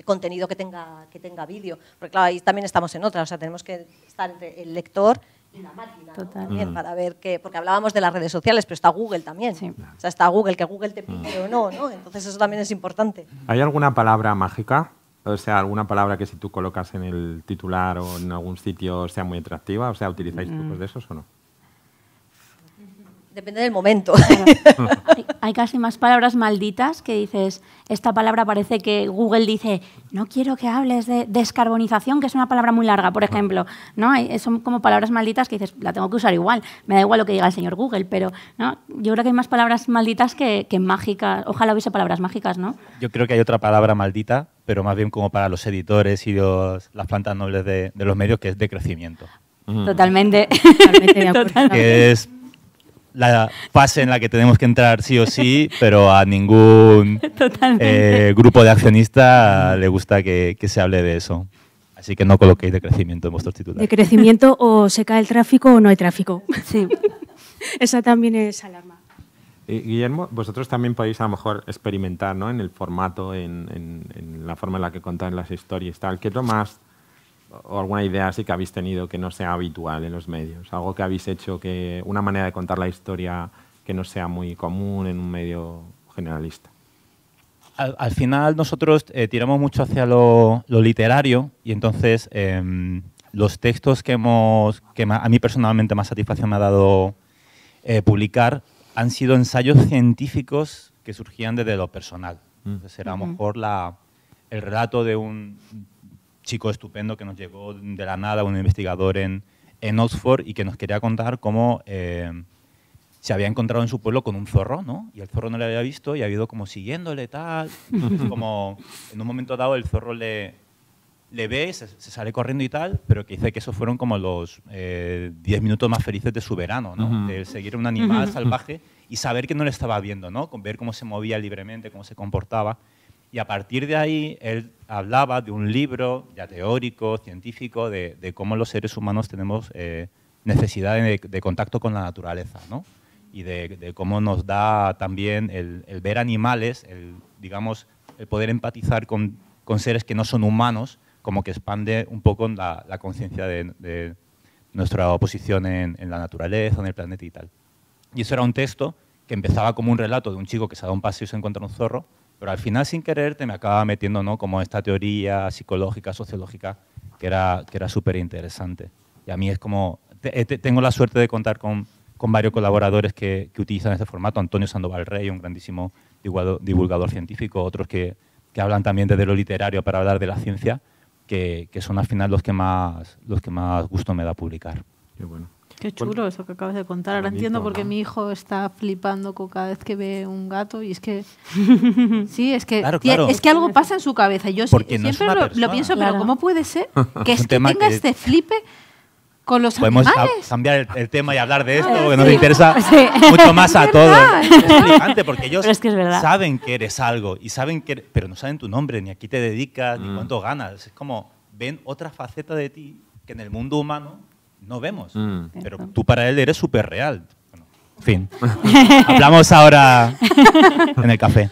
contenido que tenga vídeo. Porque claro, ahí también estamos en otra. O sea, tenemos que estar entre el lector y la máquina, ¿no? También, para ver porque hablábamos de las redes sociales, pero está Google también. Sí. O sea, está Google, que Google te pille o no, ¿no? Entonces eso también es importante. ¿Hay alguna palabra mágica? O sea, alguna palabra que si tú colocas en el titular o en algún sitio sea muy atractiva. O sea, ¿utilizáis trucos de esos o no? Depende del momento. hay casi más palabras malditas que dices, esta palabra parece que Google dice, no quiero que hables de descarbonización, que es una palabra muy larga, por ejemplo, ¿no? Son como palabras malditas que dices, la tengo que usar igual, me da igual lo que diga el señor Google, pero ¿no? Yo creo que hay más palabras malditas que mágicas. Ojalá hubiese palabras mágicas, ¿no? Yo creo que hay otra palabra maldita, pero más bien como para los editores y las plantas nobles de los medios, que es decrecimiento. Totalmente. Totalmente de acuerdo. Que es la fase en la que tenemos que entrar sí o sí, pero a ningún grupo de accionistas le gusta que se hable de eso. Así que no coloquéis decrecimiento en vuestros titulares. De crecimiento, o se cae el tráfico o no hay tráfico. Sí. Esa también es alarma. Guillermo, vosotros también podéis a lo mejor experimentar, ¿no? En el formato, en la forma en la que contáis las historias y tal. ¿Qué es lo más, o alguna idea así que habéis tenido que no sea habitual en los medios? Algo que habéis hecho, una manera de contar la historia que no sea muy común en un medio generalista. Al final nosotros tiramos mucho hacia lo literario, y entonces los textos que a mí personalmente más satisfacción me ha dado publicar han sido ensayos científicos que surgían desde lo personal. Entonces era a lo mejor el relato de un chico estupendo que nos llegó de la nada, un investigador en Oxford, y que nos quería contar cómo se había encontrado en su pueblo con un zorro, ¿no? Y el zorro no le había visto y ha ido como siguiéndole, tal. Como en un momento dado el zorro le ve, se sale corriendo y tal, pero que dice que esos fueron como los 10 minutos más felices de su verano, ¿no? De seguir un animal salvaje y saber que no le estaba viendo, ¿no? Con ver cómo se movía libremente, cómo se comportaba. Y a partir de ahí él hablaba de un libro ya teórico, científico, de cómo los seres humanos tenemos necesidad de contacto con la naturaleza, ¿no? Y de cómo nos da también el ver animales, el poder empatizar con seres que no son humanos, como que expande un poco la conciencia de nuestra posición en la naturaleza, en el planeta y tal. Y eso era un texto que empezaba como un relato de un chico que se da un paseo y se encuentra un zorro, pero al final, sin querer, te me acaba metiendo, ¿no? Como esta teoría psicológica, sociológica, que era súper interesante. Y a mí es como... tengo la suerte de contar con varios colaboradores que utilizan este formato. Antonio Sandoval Rey, un grandísimo divulgador científico, otros que hablan también desde lo literario para hablar de la ciencia, que son al final los que más gusto me da publicar. Qué bueno. Qué chulo eso que acabas de contar. Ahora entiendo por qué mi hijo está flipando cada vez que ve un gato, y es que sí, es que claro. Es que algo pasa en su cabeza. Yo porque no siempre lo pienso, claro. pero ¿cómo puede ser que Es un que tema tenga que- este flipe con los Podemos animales? cambiar el tema y hablar de esto, porque sí. nos interesa Sí. mucho más a Es todos. verdad. Es flipante, porque ellos Pero es que es verdad. saben que eres algo, y saben pero no saben tu nombre, ni a qué te dedicas, ni cuánto ganas. Es como ven otra faceta de ti que en el mundo humano no vemos. Pero tú para él eres súper real. Bueno, en fin. Hablamos ahora en el café.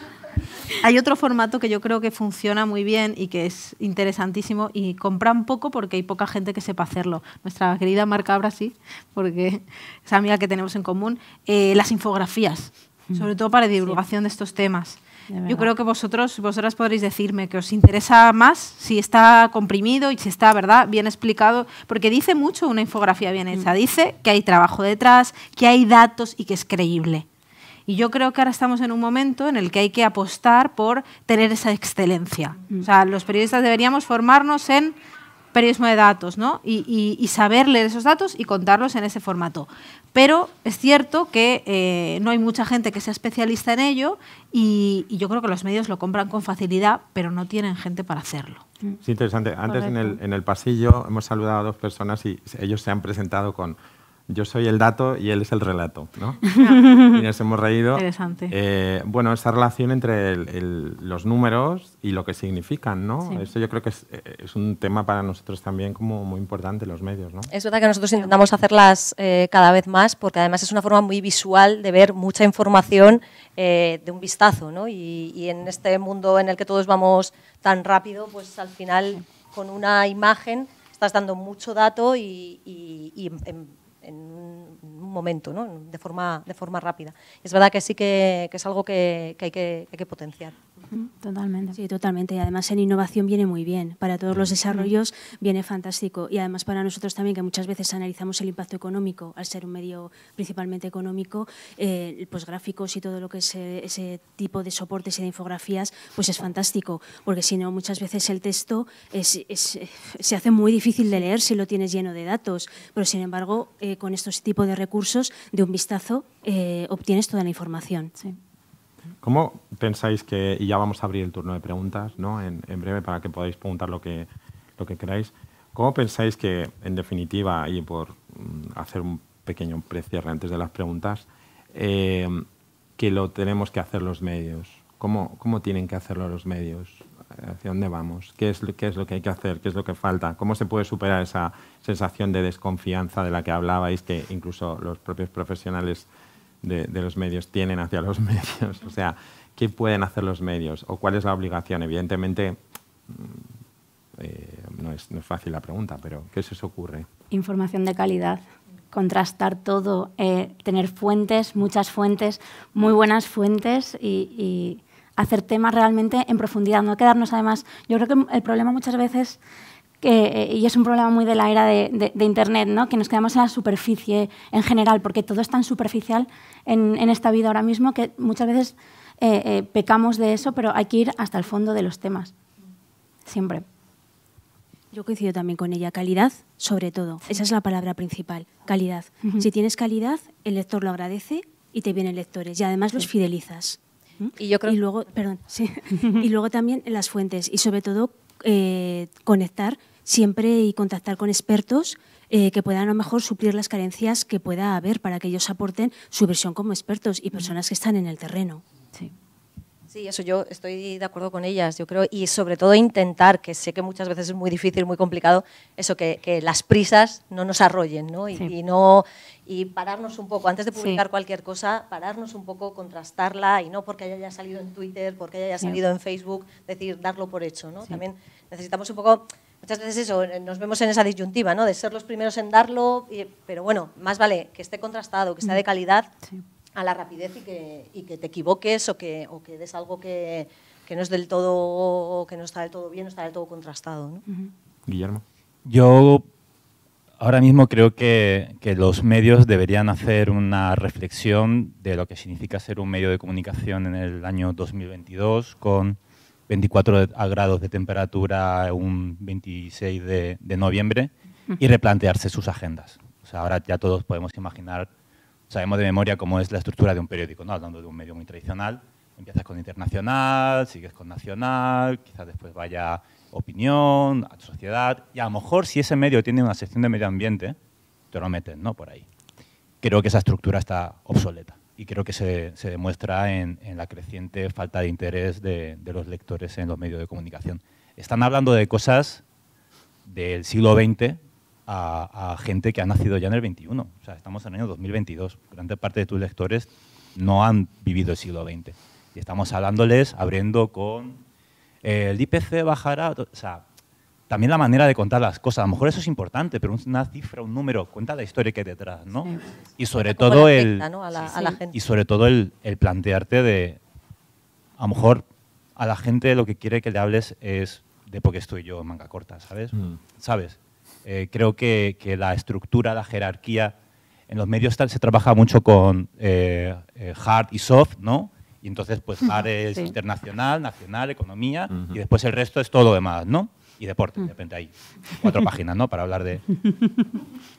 Hay otro formato que yo creo que funciona muy bien y que es interesantísimo, y compran poco porque hay poca gente que sepa hacerlo. Nuestra querida Mar Cabra sí, porque es amiga que tenemos en común. Las infografías, sobre todo para divulgación de estos temas. Yo creo que vosotras podréis decirme que os interesa más si está comprimido y si está, ¿verdad?, bien explicado, porque dice mucho una infografía bien hecha. Dice que hay trabajo detrás, que hay datos y que es creíble. Y yo creo que ahora estamos en un momento en el que hay que apostar por tener esa excelencia. O sea, los periodistas deberíamos formarnos en periodismo de datos, ¿no? Y saber leer esos datos y contarlos en ese formato. Pero es cierto que no hay mucha gente que sea especialista en ello, y yo creo que los medios lo compran con facilidad, pero no tienen gente para hacerlo. Es interesante. Antes Correcto. en el pasillo hemos saludado a dos personas y ellos se han presentado con yo soy el dato y él es el relato, ¿no? Y nos hemos reído. Interesante. Bueno, esa relación entre los números y lo que significan, ¿no? Sí. Eso yo creo que es un tema para nosotros también como muy importante, los medios, ¿no? Es verdad que nosotros intentamos hacerlas cada vez más, porque además es una forma muy visual de ver mucha información de un vistazo, ¿no? Y en este mundo en el que todos vamos tan rápido, pues al final con una imagen estás dando mucho dato y en un momento, ¿no? De forma rápida. Es verdad que sí que es algo que hay que potenciar. Totalmente. Sí, totalmente. Y además en innovación viene muy bien. Para todos los desarrollos viene fantástico. Y además para nosotros también, que muchas veces analizamos el impacto económico, al ser un medio principalmente económico, pues gráficos y todo lo que es ese tipo de soportes y de infografías, pues es fantástico. Porque si no, muchas veces el texto se hace muy difícil de leer si lo tienes lleno de datos. Pero sin embargo, con estos tipos de recursos, de un vistazo, obtienes toda la información. Sí. ¿Cómo pensáis que, y ya vamos a abrir el turno de preguntas, ¿no? en breve para que podáis preguntar lo que queráis, ¿cómo pensáis que, en definitiva, y por hacer un pequeño precierre antes de las preguntas, que lo tenemos que hacer los medios? ¿Cómo tienen que hacerlo los medios? ¿Hacia dónde vamos? ¿Qué es lo que hay que hacer? ¿Qué es lo que falta? ¿Cómo se puede superar esa sensación de desconfianza de la que hablabais, que incluso los propios profesionales de los medios tienen hacia los medios? O sea, ¿qué pueden hacer los medios? ¿O cuál es la obligación? Evidentemente, no es fácil la pregunta, pero ¿qué se os ocurre? Información de calidad, contrastar todo, tener fuentes, muchas fuentes, muy buenas fuentes y hacer temas realmente en profundidad, no quedarnos además. Yo creo que el problema muchas veces, y es un problema muy de la era de Internet, ¿no? Que nos quedamos en la superficie en general, porque todo es tan superficial en esta vida ahora mismo que muchas veces pecamos de eso, pero hay que ir hasta el fondo de los temas, siempre. Yo coincido también con ella. Calidad, sobre todo. Esa es la palabra principal, calidad. Si tienes calidad, el lector lo agradece y te vienen lectores. Y además los fidelizas. Y yo creo... Y luego, perdón, sí. Y luego también las fuentes. Y sobre todo, conectar siempre y contactar con expertos que puedan a lo mejor suplir las carencias que pueda haber para que ellos aporten su versión como expertos y personas que están en el terreno. Sí. Sí, eso yo estoy de acuerdo con ellas, yo creo, y sobre todo intentar, que sé que muchas veces es muy difícil, muy complicado, eso, que las prisas no nos arrollen, ¿no? Y pararnos un poco, antes de publicar cualquier cosa, pararnos un poco, contrastarla, y no porque haya salido en Twitter, porque haya salido en Facebook, decir, darlo por hecho, ¿no? También necesitamos un poco, muchas veces eso, nos vemos en esa disyuntiva, ¿no? De ser los primeros en darlo, pero bueno, más vale que esté contrastado, que sea de calidad, a la rapidez y que te equivoques o que des algo que no es del todo, que no está del todo bien, no está del todo contrastado, ¿no? Guillermo. Yo ahora mismo creo que los medios deberían hacer una reflexión de lo que significa ser un medio de comunicación en el año 2022, con 24 grados de temperatura un 26 de noviembre, y replantearse sus agendas. O sea, ahora ya todos podemos imaginar, sabemos de memoria cómo es la estructura de un periódico, ¿no? Hablando de un medio muy tradicional, empiezas con internacional, sigues con nacional, quizás después vaya opinión, sociedad, y a lo mejor si ese medio tiene una sección de medio ambiente, te lo meten, ¿no? Por ahí. Creo que esa estructura está obsoleta y creo que se demuestra en la creciente falta de interés de los lectores en los medios de comunicación. Están hablando de cosas del siglo XX a gente que ha nacido ya en el XXI. O sea, estamos en el año 2022. Gran parte de tus lectores no han vivido el siglo XX. Y estamos hablándoles, abriendo con el IPC bajará. O sea, también la manera de contar las cosas. A lo mejor eso es importante, pero una cifra, un número, cuenta la historia que hay detrás, ¿no? Sí. Y sobre todo afecta, ¿no? a la gente. Y sobre todo el plantearte de, a lo mejor a la gente lo que quiere que le hables es de por qué estoy yo en manga corta, ¿sabes? ¿Sabes? Creo que la estructura, la jerarquía en los medios se trabaja mucho con hard y soft, ¿no? Y entonces, pues hard es internacional, nacional, economía, y después el resto es todo lo demás, ¿no? Y deporte, de repente hay 4 páginas, ¿no? Para hablar de...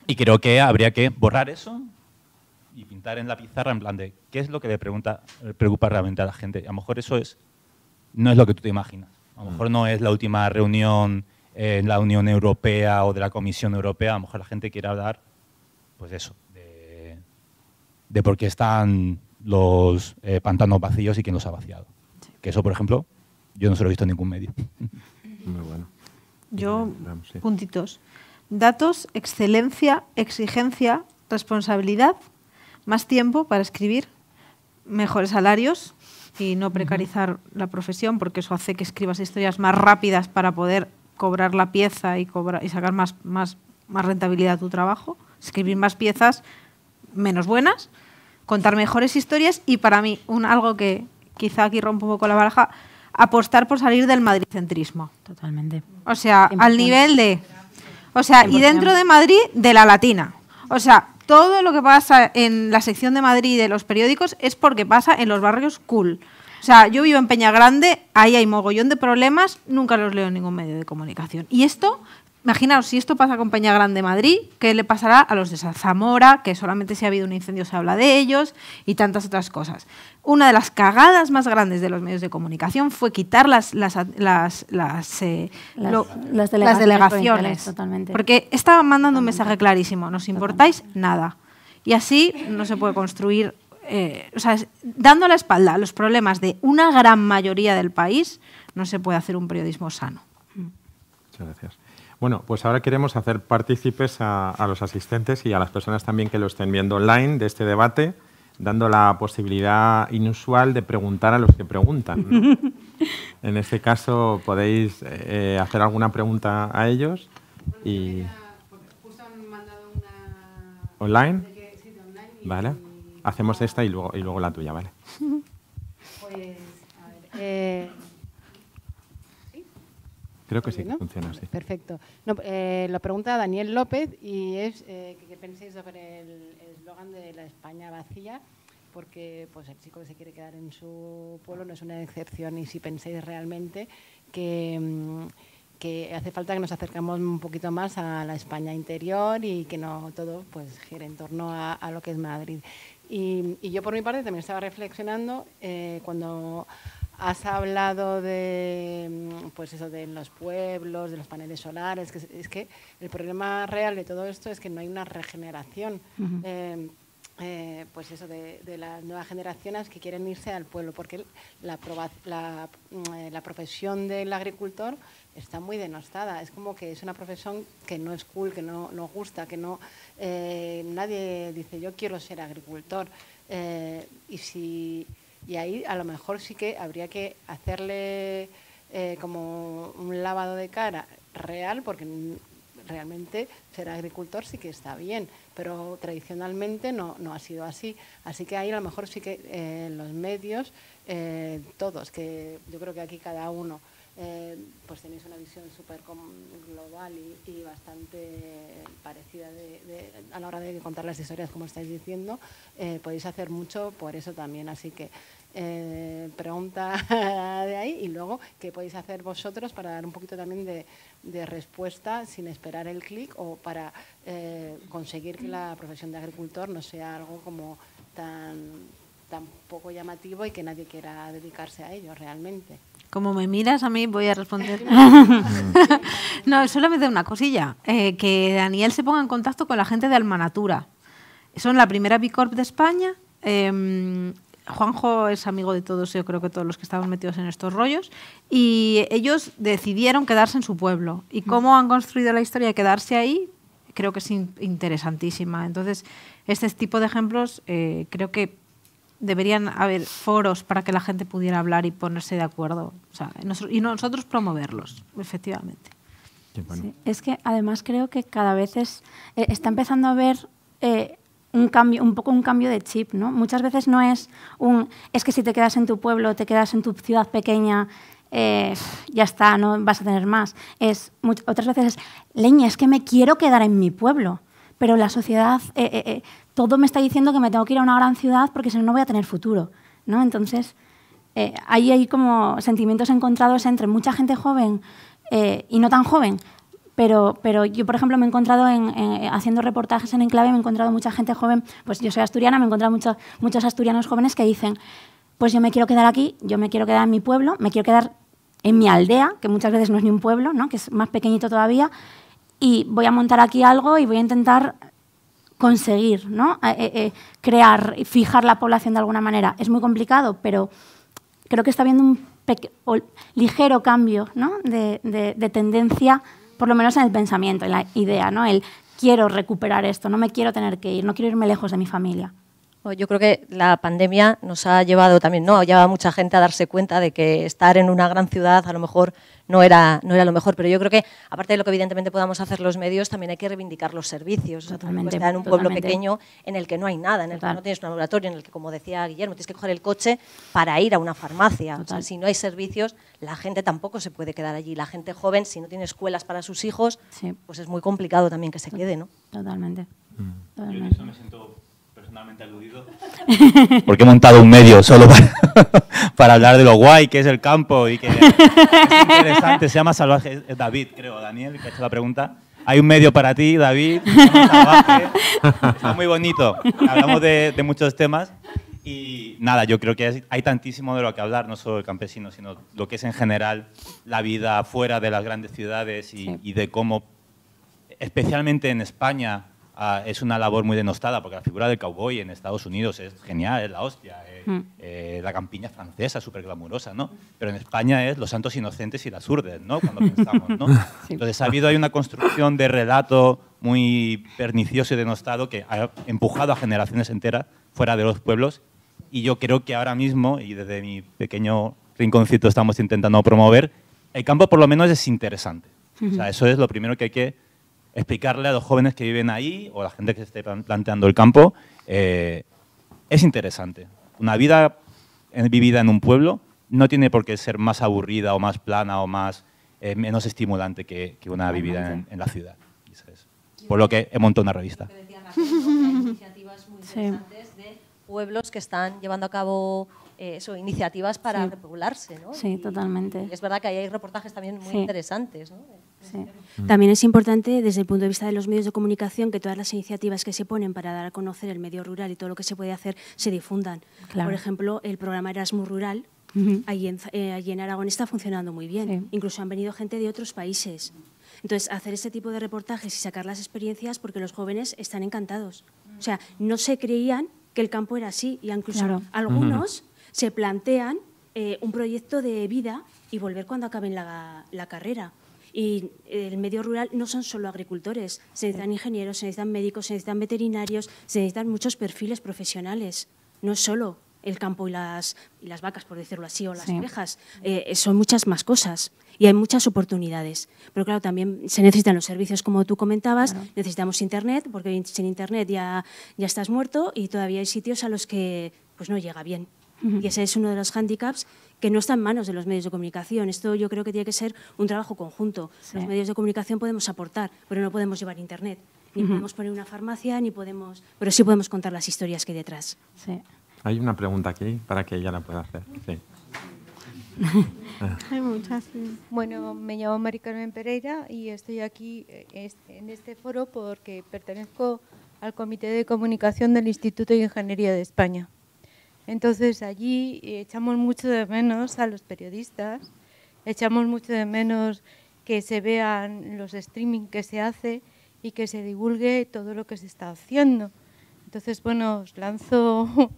Y creo que habría que borrar eso y pintar en la pizarra en plan de qué es lo que le preocupa realmente a la gente. A lo mejor eso no es lo que tú te imaginas. A lo mejor no es la última reunión en la Unión Europea o de la Comisión Europea. A lo mejor la gente quiere hablar, pues eso, de por qué están los pantanos vacíos y quién los ha vaciado. Sí. Que eso, por ejemplo, yo no se lo he visto en ningún medio. Muy bueno. Yo, puntitos. Datos, excelencia, exigencia, responsabilidad, más tiempo para escribir, mejores salarios y no precarizar la profesión, porque eso hace que escribas historias más rápidas para poder cobrar la pieza y sacar más rentabilidad a tu trabajo. Escribir más piezas menos buenas, contar mejores historias y para mí, algo que quizá aquí rompe un poco la baraja, apostar por salir del madridcentrismo. Totalmente. O sea, 100%. al nivel de... O sea, y 100%. dentro de Madrid, de la Latina. O sea, todo lo que pasa en la sección de Madrid de los periódicos es porque pasa en los barrios cool. O sea, yo vivo en Peñagrande, ahí hay mogollón de problemas, nunca los leo en ningún medio de comunicación. Y esto, imaginaos, si esto pasa con Peñagrande Madrid, ¿qué le pasará a los de Zamora, que solamente si ha habido un incendio se habla de ellos, y tantas otras cosas? Una de las cagadas más grandes de los medios de comunicación fue quitar las delegaciones. Totalmente. Porque estaban mandando un mensaje clarísimo, nos importáis nada. Y así no se puede construir, o sea, dando la espalda a los problemas de una gran mayoría del país, no se puede hacer un periodismo sano. Muchas gracias. Bueno, pues ahora queremos hacer partícipes a los asistentes y a las personas también que lo estén viendo online de este debate, dando la posibilidad inusual de preguntar a los que preguntan, ¿no? En este caso, podéis hacer alguna pregunta a ellos. Y... Justo han mandado una... ¿Online? Sí, de online. Vale. Hacemos esta y luego la tuya, ¿vale? Pues, a ver... Creo que sí, ¿no? funciona así. Perfecto. No, lo pregunta Daniel López y es qué pensáis sobre el eslogan de la España vacía, porque pues el chico que se quiere quedar en su pueblo no es una excepción, y si pensáis realmente que hace falta que nos acercamos un poquito más a la España interior y que no todo pues gire en torno a lo que es Madrid. Y yo por mi parte también estaba reflexionando cuando has hablado de, pues eso, de los pueblos, de los paneles solares, que es que el problema real de todo esto es que no hay una regeneración, pues eso, de las nuevas generaciones que quieren irse al pueblo, porque la profesión del agricultor está muy denostada. Es como que es una profesión que no es cool, que no gusta, que no nadie dice yo quiero ser agricultor. Y ahí a lo mejor sí que habría que hacerle como un lavado de cara real, porque realmente ser agricultor sí que está bien, pero tradicionalmente no ha sido así. Así que ahí a lo mejor sí que los medios, todos, que yo creo que aquí cada uno, pues tenéis una visión súper global y bastante parecida a la hora de contar las historias, como estáis diciendo, podéis hacer mucho por eso también. Así que pregunta de ahí, y luego qué podéis hacer vosotros para dar un poquito también de respuesta sin esperar el clic, o para conseguir que la profesión de agricultor no sea algo como tan poco llamativo y que nadie quiera dedicarse a ello realmente. Como me miras a mí, voy a responder. No, solamente una cosilla. Que Daniel se ponga en contacto con la gente de Almanatura. Son la primera Bicorp de España. Juanjo es amigo de todos, yo creo que todos los que estamos metidos en estos rollos. Y ellos decidieron quedarse en su pueblo. Y cómo han construido la historia de quedarse ahí, creo que es interesantísima. Entonces, este tipo de ejemplos creo que deberían haber foros para que la gente pudiera hablar y ponerse de acuerdo. O sea, y nosotros promoverlos, efectivamente. Bueno. Sí, es que además creo que cada vez está empezando a haber un cambio de chip, ¿no? Muchas veces no es es que si te quedas en tu pueblo, te quedas en tu ciudad pequeña, ya está, no vas a tener más. Otras veces es, leña, es que me quiero quedar en mi pueblo, pero la sociedad, todo me está diciendo que me tengo que ir a una gran ciudad porque si no, no voy a tener futuro, ¿no? Entonces, ahí hay como sentimientos encontrados entre mucha gente joven y no tan joven. Pero yo, por ejemplo, me he encontrado haciendo reportajes en Enclave, me he encontrado mucha gente joven, pues yo soy asturiana, me he encontrado muchos asturianos jóvenes que dicen, pues yo me quiero quedar aquí, yo me quiero quedar en mi pueblo, me quiero quedar en mi aldea, que muchas veces no es ni un pueblo, ¿no? Que es más pequeñito todavía, y voy a montar aquí algo y voy a intentar conseguir, ¿no? Crear y fijar la población de alguna manera. Es muy complicado, pero creo que está habiendo un ligero cambio, ¿no? de tendencia, por lo menos en el pensamiento, en la idea, ¿no? El quiero recuperar esto, no me quiero tener que ir, no quiero irme lejos de mi familia. Yo creo que la pandemia nos ha llevado también, ¿no? Ha llevado a mucha gente a darse cuenta de que estar en una gran ciudad a lo mejor no era lo mejor. Pero yo creo que, aparte de lo que evidentemente podamos hacer los medios, también hay que reivindicar los servicios. O sea, Totalmente, estar en un pueblo totalmente. pequeño en el que no hay nada, en el que no tienes un laboratorio, en el que, como decía Guillermo, tienes que coger el coche para ir a una farmacia. O sea, si no hay servicios, la gente tampoco se puede quedar allí. La gente joven, si no tiene escuelas para sus hijos, Sí. pues es muy complicado también que se quede, ¿no? Totalmente. Yo en Totalmente. eso me siento personalmente aludido. Porque he montado un medio solo para hablar de lo guay que es el campo y que es interesante. Se llama Salvaje. Es David, creo, Daniel, que ha hecho la pregunta. Hay un medio para ti, David. Se llama Salvaje. Está muy bonito. Hablamos de muchos temas. Y nada, yo creo que hay tantísimo de lo que hablar, no solo el campesino, sino lo que es en general la vida fuera de las grandes ciudades y de cómo, especialmente en España, es una labor muy denostada, porque la figura del cowboy en Estados Unidos es genial, es la hostia. La campiña francesa es súper glamurosa, ¿no? Pero en España es los santos inocentes y las urdes, ¿no? Cuando pensamos, ¿no? Entonces ha habido ahí una construcción de relato muy pernicioso y denostado que ha empujado a generaciones enteras fuera de los pueblos. Y yo creo que ahora mismo, y desde mi pequeño rinconcito estamos intentando promover, el campo por lo menos es interesante. O sea, eso es lo primero que hay que explicarle a los jóvenes que viven ahí o a la gente que se esté planteando el campo. Es interesante. Una vida vivida en un pueblo no tiene por qué ser más aburrida o más plana o menos estimulante que una vivida en la ciudad. Por lo que he montado una revista. Iniciativas muy interesantes de pueblos que están llevando a cabo iniciativas para repoblarse, ¿no? Sí, totalmente. Y es verdad que ahí hay reportajes también muy interesantes, ¿no? Sí. También es importante, desde el punto de vista de los medios de comunicación, que todas las iniciativas que se ponen para dar a conocer el medio rural y todo lo que se puede hacer se difundan. Claro. Por ejemplo, el programa Erasmus Rural, allí en Aragón está funcionando muy bien. Sí. Incluso han venido gente de otros países. Entonces, hacer este tipo de reportajes y sacar las experiencias, porque los jóvenes están encantados. O sea, no se creían que el campo era así, y incluso Claro. algunos se plantean un proyecto de vida y volver cuando acaben la carrera. Y el medio rural no son solo agricultores, se necesitan ingenieros, se necesitan médicos, se necesitan veterinarios, se necesitan muchos perfiles profesionales. No es solo el campo y las vacas, por decirlo así, o las ovejas, son muchas más cosas y hay muchas oportunidades. Pero claro, también se necesitan los servicios, como tú comentabas, necesitamos Internet, porque sin Internet ya estás muerto y todavía hay sitios a los que pues no llega bien. Y ese es uno de los hándicaps que no está en manos de los medios de comunicación. Esto yo creo que tiene que ser un trabajo conjunto. Sí. Los medios de comunicación podemos aportar, pero no podemos llevar Internet. Ni podemos poner una farmacia, pero sí podemos contar las historias que hay detrás. Sí. Hay una pregunta aquí para que ella la pueda hacer. Sí. Hay muchas, sí. Bueno, me llamo Mari Carmen Pereira y estoy aquí en este foro porque pertenezco al Comité de Comunicación del Instituto de Ingeniería de España. Entonces, allí echamos mucho de menos a los periodistas, echamos mucho de menos que se vean los streaming que se hace y que se divulgue todo lo que se está haciendo. Entonces, bueno, os lanzo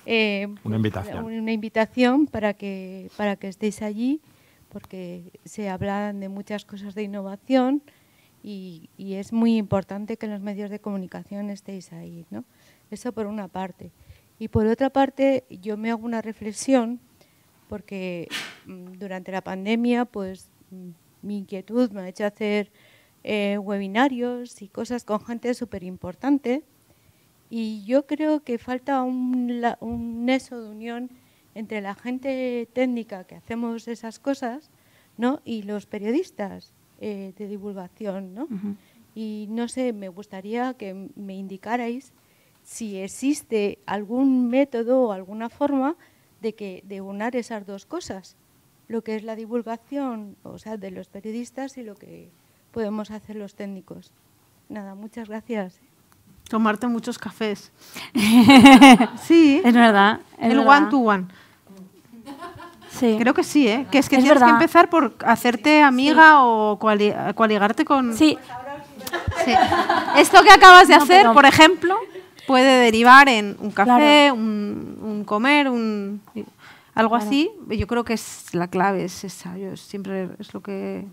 una invitación para que estéis allí, porque se hablan de muchas cosas de innovación y es muy importante que en los medios de comunicación estéis ahí, ¿no? Eso por una parte. Y por otra parte, yo me hago una reflexión, porque durante la pandemia, pues mi inquietud me ha hecho hacer webinarios y cosas con gente súper importante. Y yo creo que falta un nexo de unión entre la gente técnica que hacemos esas cosas, ¿no? Y los periodistas de divulgación, ¿no? Y no sé, me gustaría que me indicarais si existe algún método o alguna forma de unar esas dos cosas, lo que es la divulgación, o sea, de los periodistas y lo que podemos hacer los técnicos. Nada, muchas gracias. Tomarte muchos cafés. Sí, Es verdad. el one-to-one. Sí. Creo que sí, ¿eh? Que es que Es tienes verdad. que empezar por hacerte amiga o coaligarte con... Sí, Sí. Esto que acabas de No, hacer, pero- por ejemplo, puede derivar en un café, Claro. un comer, algo Claro. así. Yo creo que es la clave, es esa. Yo siempre es lo que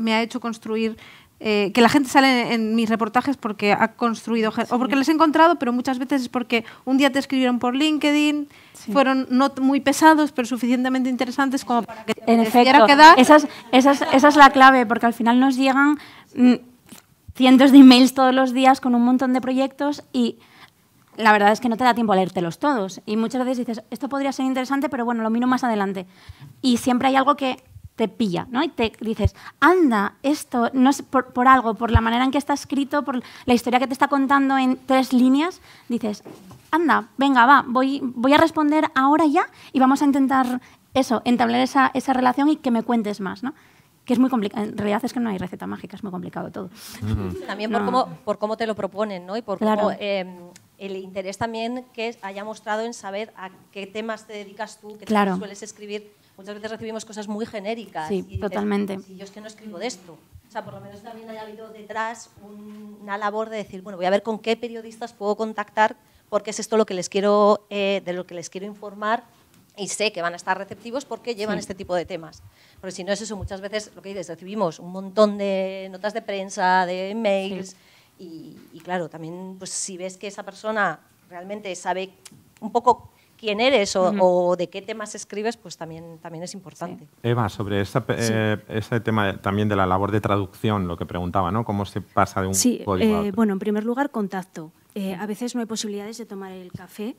me ha hecho construir que la gente sale en mis reportajes porque ha construido, o porque les he encontrado, pero muchas veces es porque un día te escribieron por LinkedIn, fueron no muy pesados, pero suficientemente interesantes como para que te efecto, quedar. Esa es la clave, porque al final nos llegan cientos de emails todos los días con un montón de proyectos y la verdad es que no te da tiempo a leértelos todos. Y muchas veces dices, esto podría ser interesante, pero bueno, lo miro más adelante. Y siempre hay algo que te pilla, ¿no? Y te dices, anda, esto no es por algo, por la manera en que está escrito, por la historia que te está contando en 3 líneas, dices, anda, venga, va, voy a responder ahora ya y vamos a intentar eso, entablar esa relación y que me cuentes más, ¿no? Que es muy complicado. En realidad es que no hay receta mágica, es muy complicado todo. También por cómo te lo proponen, ¿no? Y por cómo el interés también que haya mostrado en saber a qué temas te dedicas tú, qué temas sueles escribir. Muchas veces recibimos cosas muy genéricas. Sí, y totalmente. Dices, yo es que no escribo de esto. O sea, por lo menos también haya habido detrás una labor de decir, bueno, voy a ver con qué periodistas puedo contactar porque es esto lo que les quiero, de lo que les quiero informar y sé que van a estar receptivos porque llevan este tipo de temas. Porque si no es eso, muchas veces, lo que dices, recibimos un montón de notas de prensa, de mails y claro, también pues si ves que esa persona realmente sabe un poco quién eres o de qué temas escribes, pues también es importante. Eva, sobre ese tema también de la labor de traducción, lo que preguntaba, ¿no? ¿Cómo se pasa de un código a otro? Bueno, en primer lugar, contacto. A veces no hay posibilidades de tomar el café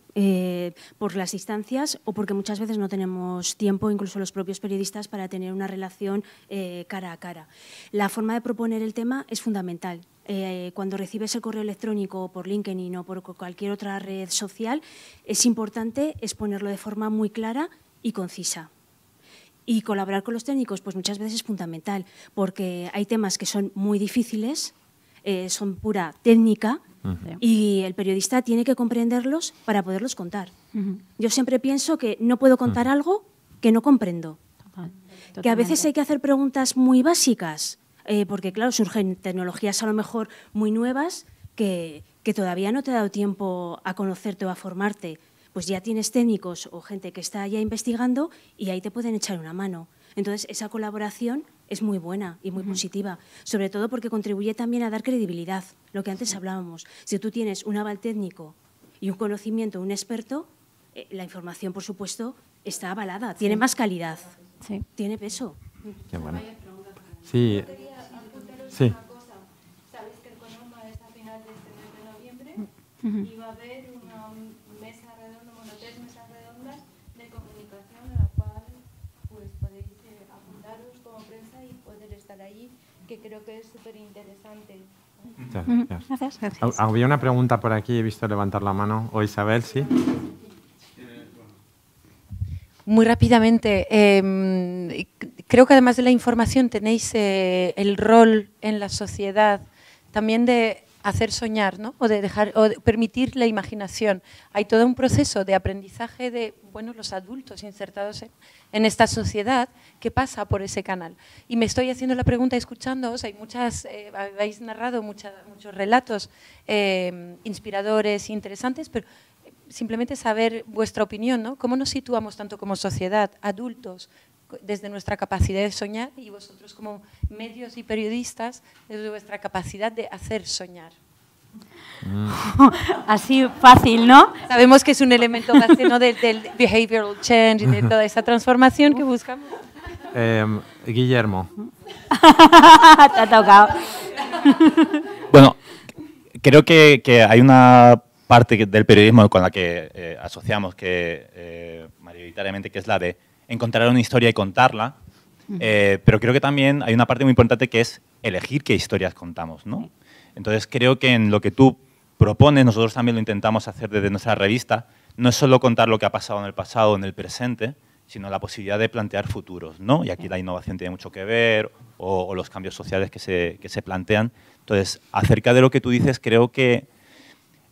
por las distancias o porque muchas veces no tenemos tiempo, incluso los propios periodistas, para tener una relación cara a cara. La forma de proponer el tema es fundamental. Cuando recibes el correo electrónico por LinkedIn o por cualquier otra red social, es importante exponerlo de forma muy clara y concisa. Y colaborar con los técnicos, pues muchas veces es fundamental, porque hay temas que son muy difíciles, son pura técnica, y el periodista tiene que comprenderlos para poderlos contar. Yo siempre pienso que no puedo contar algo que no comprendo. Que a veces hay que hacer preguntas muy básicas, porque claro, surgen tecnologías a lo mejor muy nuevas que todavía no te ha dado tiempo a conocerte o a formarte. Pues ya tienes técnicos o gente que está ya investigando y ahí te pueden echar una mano. Entonces, esa colaboración es muy buena y muy positiva, sobre todo porque contribuye también a dar credibilidad, lo que antes hablábamos. Si tú tienes un aval técnico y un conocimiento, un experto, la información, por supuesto, está avalada, tiene más calidad, tiene peso. Qué bueno. Sí. Sí. Sabéis que el CONOMA es a final de este mes de noviembre y va a haber una mesa redonda, bueno, 3 mesas redondas de comunicación a la cual pues podéis apuntaros como prensa y poder estar allí, que creo que es súper interesante. Muchas gracias. Gracias. Había una pregunta por aquí, he visto levantar la mano. O Isabel, sí. Muy rápidamente, creo que además de la información tenéis el rol en la sociedad también de hacer soñar, ¿no? O de permitir la imaginación. Hay todo un proceso de aprendizaje de los adultos insertados en esta sociedad que pasa por ese canal. Y me estoy haciendo la pregunta escuchándoos, habéis narrado muchos relatos inspiradores, interesantes, pero simplemente saber vuestra opinión, ¿no? ¿Cómo nos situamos tanto como sociedad, adultos, desde nuestra capacidad de soñar y vosotros como medios y periodistas desde vuestra capacidad de hacer soñar? Así fácil, ¿no? Sabemos que es un elemento base, ¿no? del behavioral change y de toda esa transformación que buscamos. Guillermo. Te ha tocado. Bueno, creo que hay una parte del periodismo con la que asociamos que mayoritariamente, que es la de encontrar una historia y contarla, pero creo que también hay una parte muy importante que es elegir qué historias contamos, ¿no? Entonces creo que en lo que tú propones, nosotros también lo intentamos hacer desde nuestra revista, no es solo contar lo que ha pasado en el pasado o en el presente, sino la posibilidad de plantear futuros, ¿no? Y aquí la innovación tiene mucho que ver, o los cambios sociales que se plantean. Entonces, acerca de lo que tú dices, creo que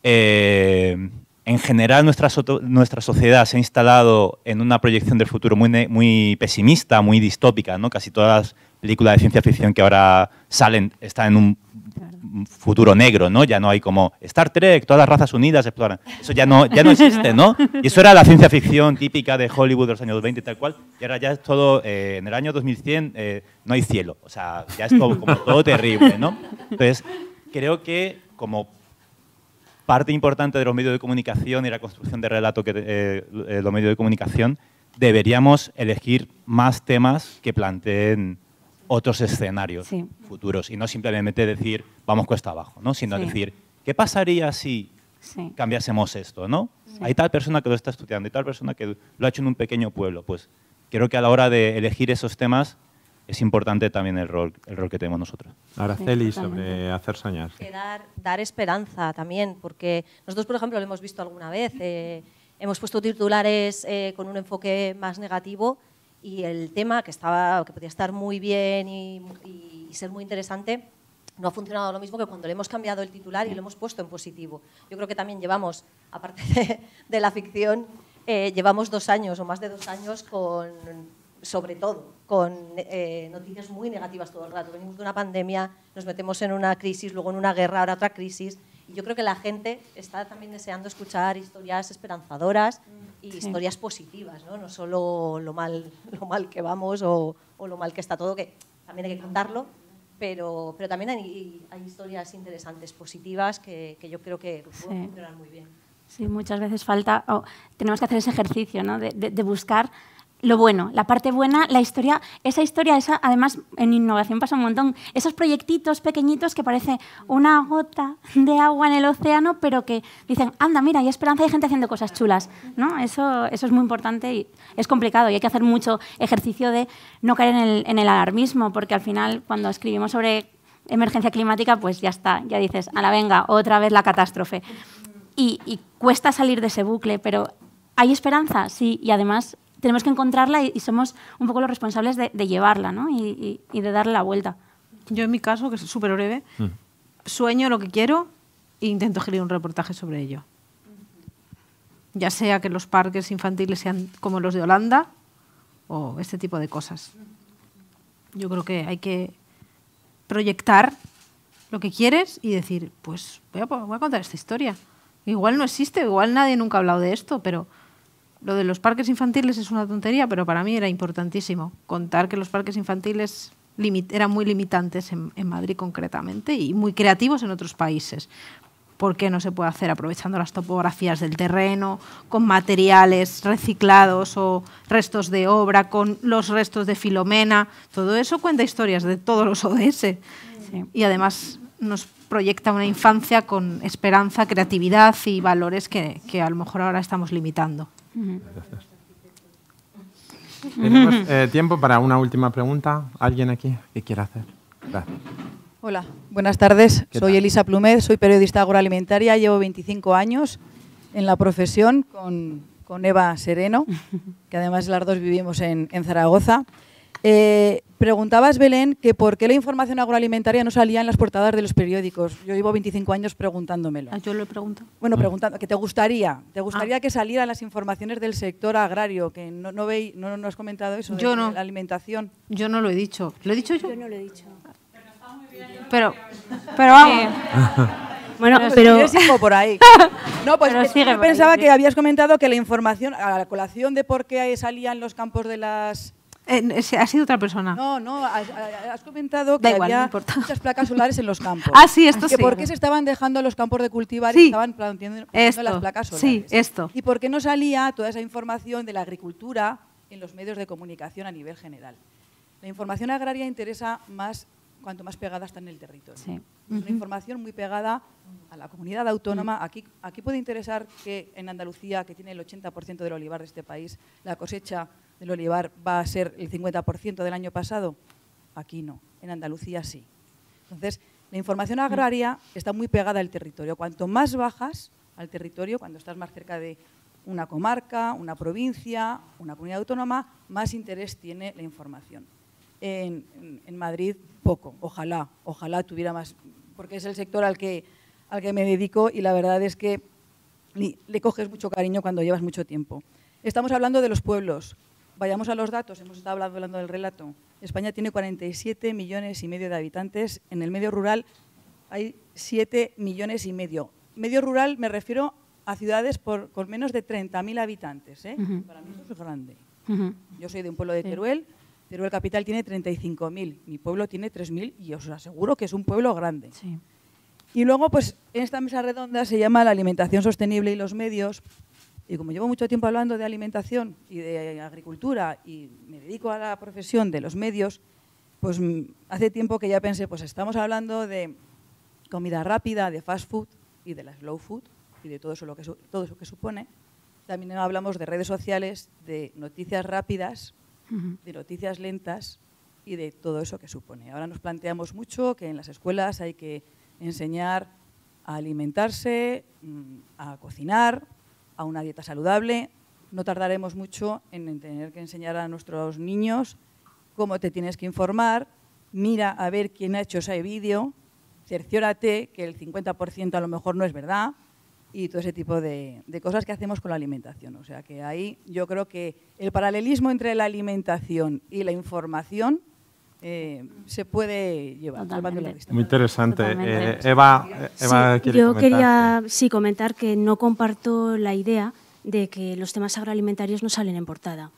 en general nuestra sociedad se ha instalado en una proyección del futuro muy pesimista, muy distópica, ¿no? Casi todas las película de ciencia ficción que ahora salen, está en un futuro negro, ¿no? Ya no hay como Star Trek, todas las razas unidas exploran. Eso ya no existe, ¿no? Y eso era la ciencia ficción típica de Hollywood de los años 20 y tal cual. Y ahora ya es todo, en el año 2100 no hay cielo. O sea, ya es todo, como todo terrible, ¿no? Entonces, creo que como parte importante de los medios de comunicación y la construcción de relato que los medios de comunicación, deberíamos elegir más temas que planteen otros escenarios futuros y no simplemente decir vamos cuesta abajo, ¿no? Sino decir ¿qué pasaría si cambiásemos esto, ¿no? Hay tal persona que lo está estudiando, hay tal persona que lo ha hecho en un pequeño pueblo. Pues creo que a la hora de elegir esos temas es importante también el rol que tenemos nosotros. Araceli, sobre hacer soñar. Que dar esperanza también, porque nosotros, por ejemplo, lo hemos visto alguna vez. Hemos puesto titulares con un enfoque más negativo y el tema que podía estar muy bien y ser muy interesante no ha funcionado lo mismo que cuando le hemos cambiado el titular y lo hemos puesto en positivo. Yo creo que también llevamos, aparte de la ficción, llevamos 2 años o más de 2 años sobre todo con noticias muy negativas todo el rato. Venimos de una pandemia, nos metemos en una crisis, luego en una guerra, ahora otra crisis. Y yo creo que la gente está también deseando escuchar historias esperanzadoras y historias positivas, ¿no? No solo lo mal que vamos o lo mal que está todo, que también hay que contarlo, pero también hay historias interesantes, positivas, que yo creo que pueden funcionar muy bien. Sí, muchas veces tenemos que hacer ese ejercicio, ¿no? de buscar lo bueno, la parte buena, la historia, además en innovación pasa un montón, esos proyectitos pequeñitos que parece una gota de agua en el océano, pero que dicen, anda, mira, hay esperanza, hay gente haciendo cosas chulas, ¿no? Eso es muy importante y es complicado y hay que hacer mucho ejercicio de no caer en el alarmismo, porque al final cuando escribimos sobre emergencia climática, pues ya está, ya dices, a la venga, otra vez la catástrofe. Y cuesta salir de ese bucle, pero ¿hay esperanza? Sí, y además tenemos que encontrarla y somos un poco los responsables de llevarla, ¿no? y de darle la vuelta. Yo en mi caso, que es súper breve, sueño lo que quiero e intento escribir un reportaje sobre ello. Ya sea que los parques infantiles sean como los de Holanda o este tipo de cosas. Yo creo que hay que proyectar lo que quieres y decir, pues voy a contar esta historia. Igual no existe, igual nadie nunca ha hablado de esto, pero lo de los parques infantiles es una tontería, pero para mí era importantísimo contar que los parques infantiles eran muy limitantes en Madrid concretamente y muy creativos en otros países. ¿Por qué no se puede hacer aprovechando las topografías del terreno, con materiales reciclados o restos de obra, con los restos de Filomena? Todo eso cuenta historias de todos los ODS. Sí. Y además nos proyecta una infancia con esperanza, creatividad y valores que a lo mejor ahora estamos limitando. Gracias. Tenemos tiempo para una última pregunta. ¿Alguien aquí que quiera hacer? Gracias. Hola, buenas tardes. Soy Elisa Plumet, soy periodista agroalimentaria, llevo 25 años en la profesión con Eva Sereno, que además las dos vivimos en Zaragoza. Preguntabas, Belén, que por qué la información agroalimentaria no salía en las portadas de los periódicos. Yo llevo 25 años preguntándomelo. Yo lo he preguntado. Bueno, preguntando, ¿qué te gustaría? ¿Te gustaría que salieran las informaciones del sector agrario? Que no has comentado eso, yo no. De la alimentación. Yo no lo he dicho. ¿Lo he dicho yo? Yo no lo he dicho. Pero vamos. Bueno, pero yo sigo por ahí. No, pues yo pensaba que habías comentado que la información, a la colación de por qué salían los campos de las... ha sido otra persona. No, has comentado que había muchas placas solares en los campos. Ah, sí, esto sí. ¿Por qué se estaban dejando los campos de cultivar y estaban planteando las placas solares? Sí, esto. ¿Y por qué no salía toda esa información de la agricultura en los medios de comunicación a nivel general? La información agraria interesa más cuanto más pegada está en el territorio. Sí. Es una información muy pegada a la comunidad autónoma. Aquí puede interesar que en Andalucía, que tiene el 80% del olivar de este país, la cosecha del olivar va a ser el 50% del año pasado. Aquí no, en Andalucía sí. Entonces, la información agraria está muy pegada al territorio. Cuanto más bajas al territorio, cuando estás más cerca de una comarca, una provincia, una comunidad autónoma, más interés tiene la información. En Madrid, poco. Ojalá tuviera más, porque es el sector al que me dedico y la verdad es que le coges mucho cariño cuando llevas mucho tiempo. Estamos hablando de los pueblos. vayamos a los datos, hemos estado hablando del relato. España tiene 47,5 millones de habitantes. En el medio rural hay 7,5 millones. Medio rural me refiero a ciudades con menos de 30.000 habitantes. Para mí eso es grande. Yo soy de un pueblo de Teruel. Teruel capital tiene 35.000. Mi pueblo tiene 3.000 y os aseguro que es un pueblo grande. Sí. Y luego, pues, en esta mesa redonda se llama la alimentación sostenible y los medios. Y como llevo mucho tiempo hablando de alimentación y de agricultura y me dedico a la profesión de los medios, pues hace tiempo que ya pensé, pues estamos hablando de comida rápida, de fast food y de la slow food y de todo eso que supone. También hablamos de redes sociales, de noticias rápidas, de noticias lentas y de todo eso que supone. Ahora nos planteamos mucho que en las escuelas hay que enseñar a alimentarse, a cocinar, a una dieta saludable. No tardaremos mucho en tener que enseñar a nuestros niños cómo te tienes que informar, mira a ver quién ha hecho ese vídeo, cerciórate que el 50% a lo mejor no es verdad y todo ese tipo de cosas que hacemos con la alimentación. O sea que ahí yo creo que el paralelismo entre la alimentación y la información se puede llevar. Muy interesante. Eva ¿quiere yo comentar? quería comentar que no comparto la idea de que los temas agroalimentarios no salen en portada.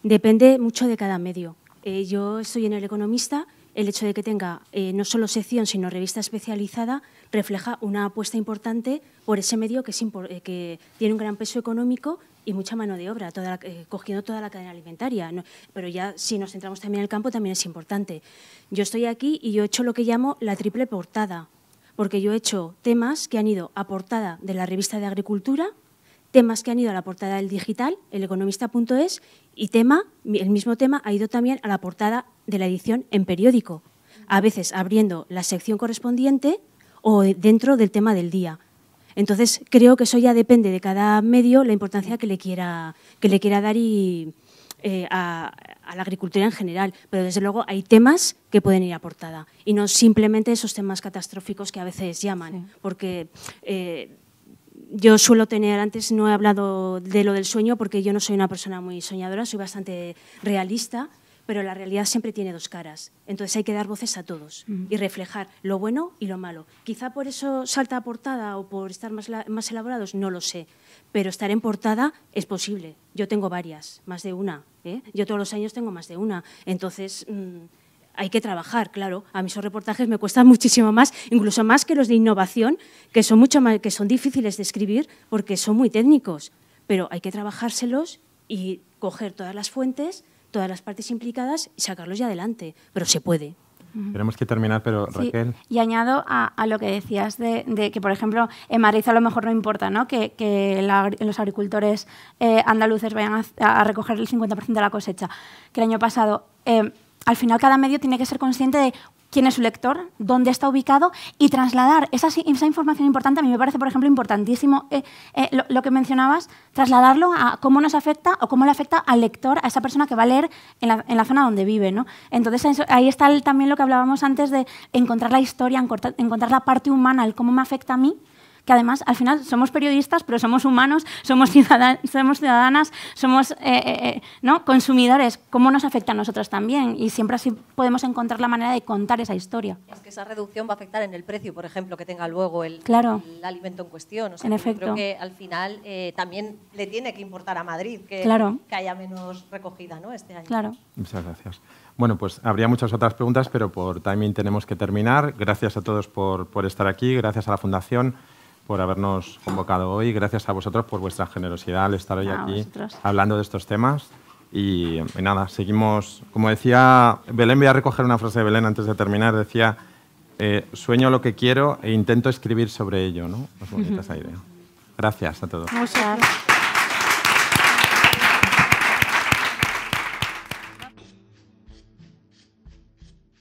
Depende mucho de cada medio. Yo estoy en El Economista. El hecho de que tenga no solo sección, sino revista especializada, refleja una apuesta importante por ese medio que tiene un gran peso económico y mucha mano de obra, cogiendo toda la cadena alimentaria. ¿No? Pero ya si nos centramos también en el campo, también es importante. Yo estoy aquí y yo he hecho lo que llamo la triple portada, porque yo he hecho temas que han ido a portada de la revista de Agricultura, temas que han ido a la portada del digital, eleconomista.es, y el mismo tema ha ido también a la portada de la edición en periódico, a veces abriendo la sección correspondiente o dentro del tema del día. Entonces, creo que eso ya depende de cada medio la importancia que le quiera dar a la agricultura en general, pero desde luego hay temas que pueden ir a portada y no simplemente esos temas catastróficos que a veces llaman, porque yo suelo tener, antes no he hablado de lo del sueño porque yo no soy una persona muy soñadora, soy bastante realista, pero la realidad siempre tiene dos caras. Entonces hay que dar voces a todos y reflejar lo bueno y lo malo. Quizá por eso salta a portada o por estar más elaborados, no lo sé, pero estar en portada es posible. Yo tengo varias, más de una. Yo todos los años tengo más de una. Entonces hay que trabajar, claro. A mí esos reportajes me cuestan muchísimo más, incluso más que los de innovación, que son mucho más, que son difíciles de escribir porque son muy técnicos. Pero hay que trabajárselos y coger todas las fuentes, todas las partes implicadas y sacarlos ya adelante. Pero se puede. Tenemos que terminar, pero Raquel. Sí, y añado a lo que decías de que, por ejemplo, en Madrid a lo mejor no importa, ¿no? que los agricultores andaluces vayan a recoger el 50% de la cosecha. Que el año pasado, al final cada medio tiene que ser consciente de quién es su lector, dónde está ubicado y trasladar esa información importante. A mí me parece, por ejemplo, importantísimo lo que mencionabas, trasladarlo a cómo nos afecta o cómo le afecta al lector, a esa persona que va a leer en la zona donde vive, ¿no? Entonces, ahí está también lo que hablábamos antes de encontrar la historia, encontrar la parte humana, el cómo me afecta a mí, que además, al final, somos periodistas, pero somos humanos, somos ciudadanas, somos ¿no? consumidores. ¿Cómo nos afecta a nosotras también? Y siempre así podemos encontrar la manera de contar esa historia. Es que esa reducción va a afectar en el precio, por ejemplo, que tenga luego el alimento en cuestión. O sea, en efecto. efecto. Creo que al final también le tiene que importar a Madrid que haya menos recogida, ¿no? Este año. Claro. Muchas gracias. Bueno, pues habría muchas otras preguntas, pero por timing tenemos que terminar. Gracias a todos por estar aquí, gracias a la Fundación por habernos convocado hoy, gracias a vosotros por vuestra generosidad al estar hoy aquí hablando de estos temas. Y nada, seguimos. Como decía Belén, voy a recoger una frase de Belén antes de terminar. Decía, sueño lo que quiero e intento escribir sobre ello, ¿no? Es bonita esa idea. Gracias a todos. Muchas gracias.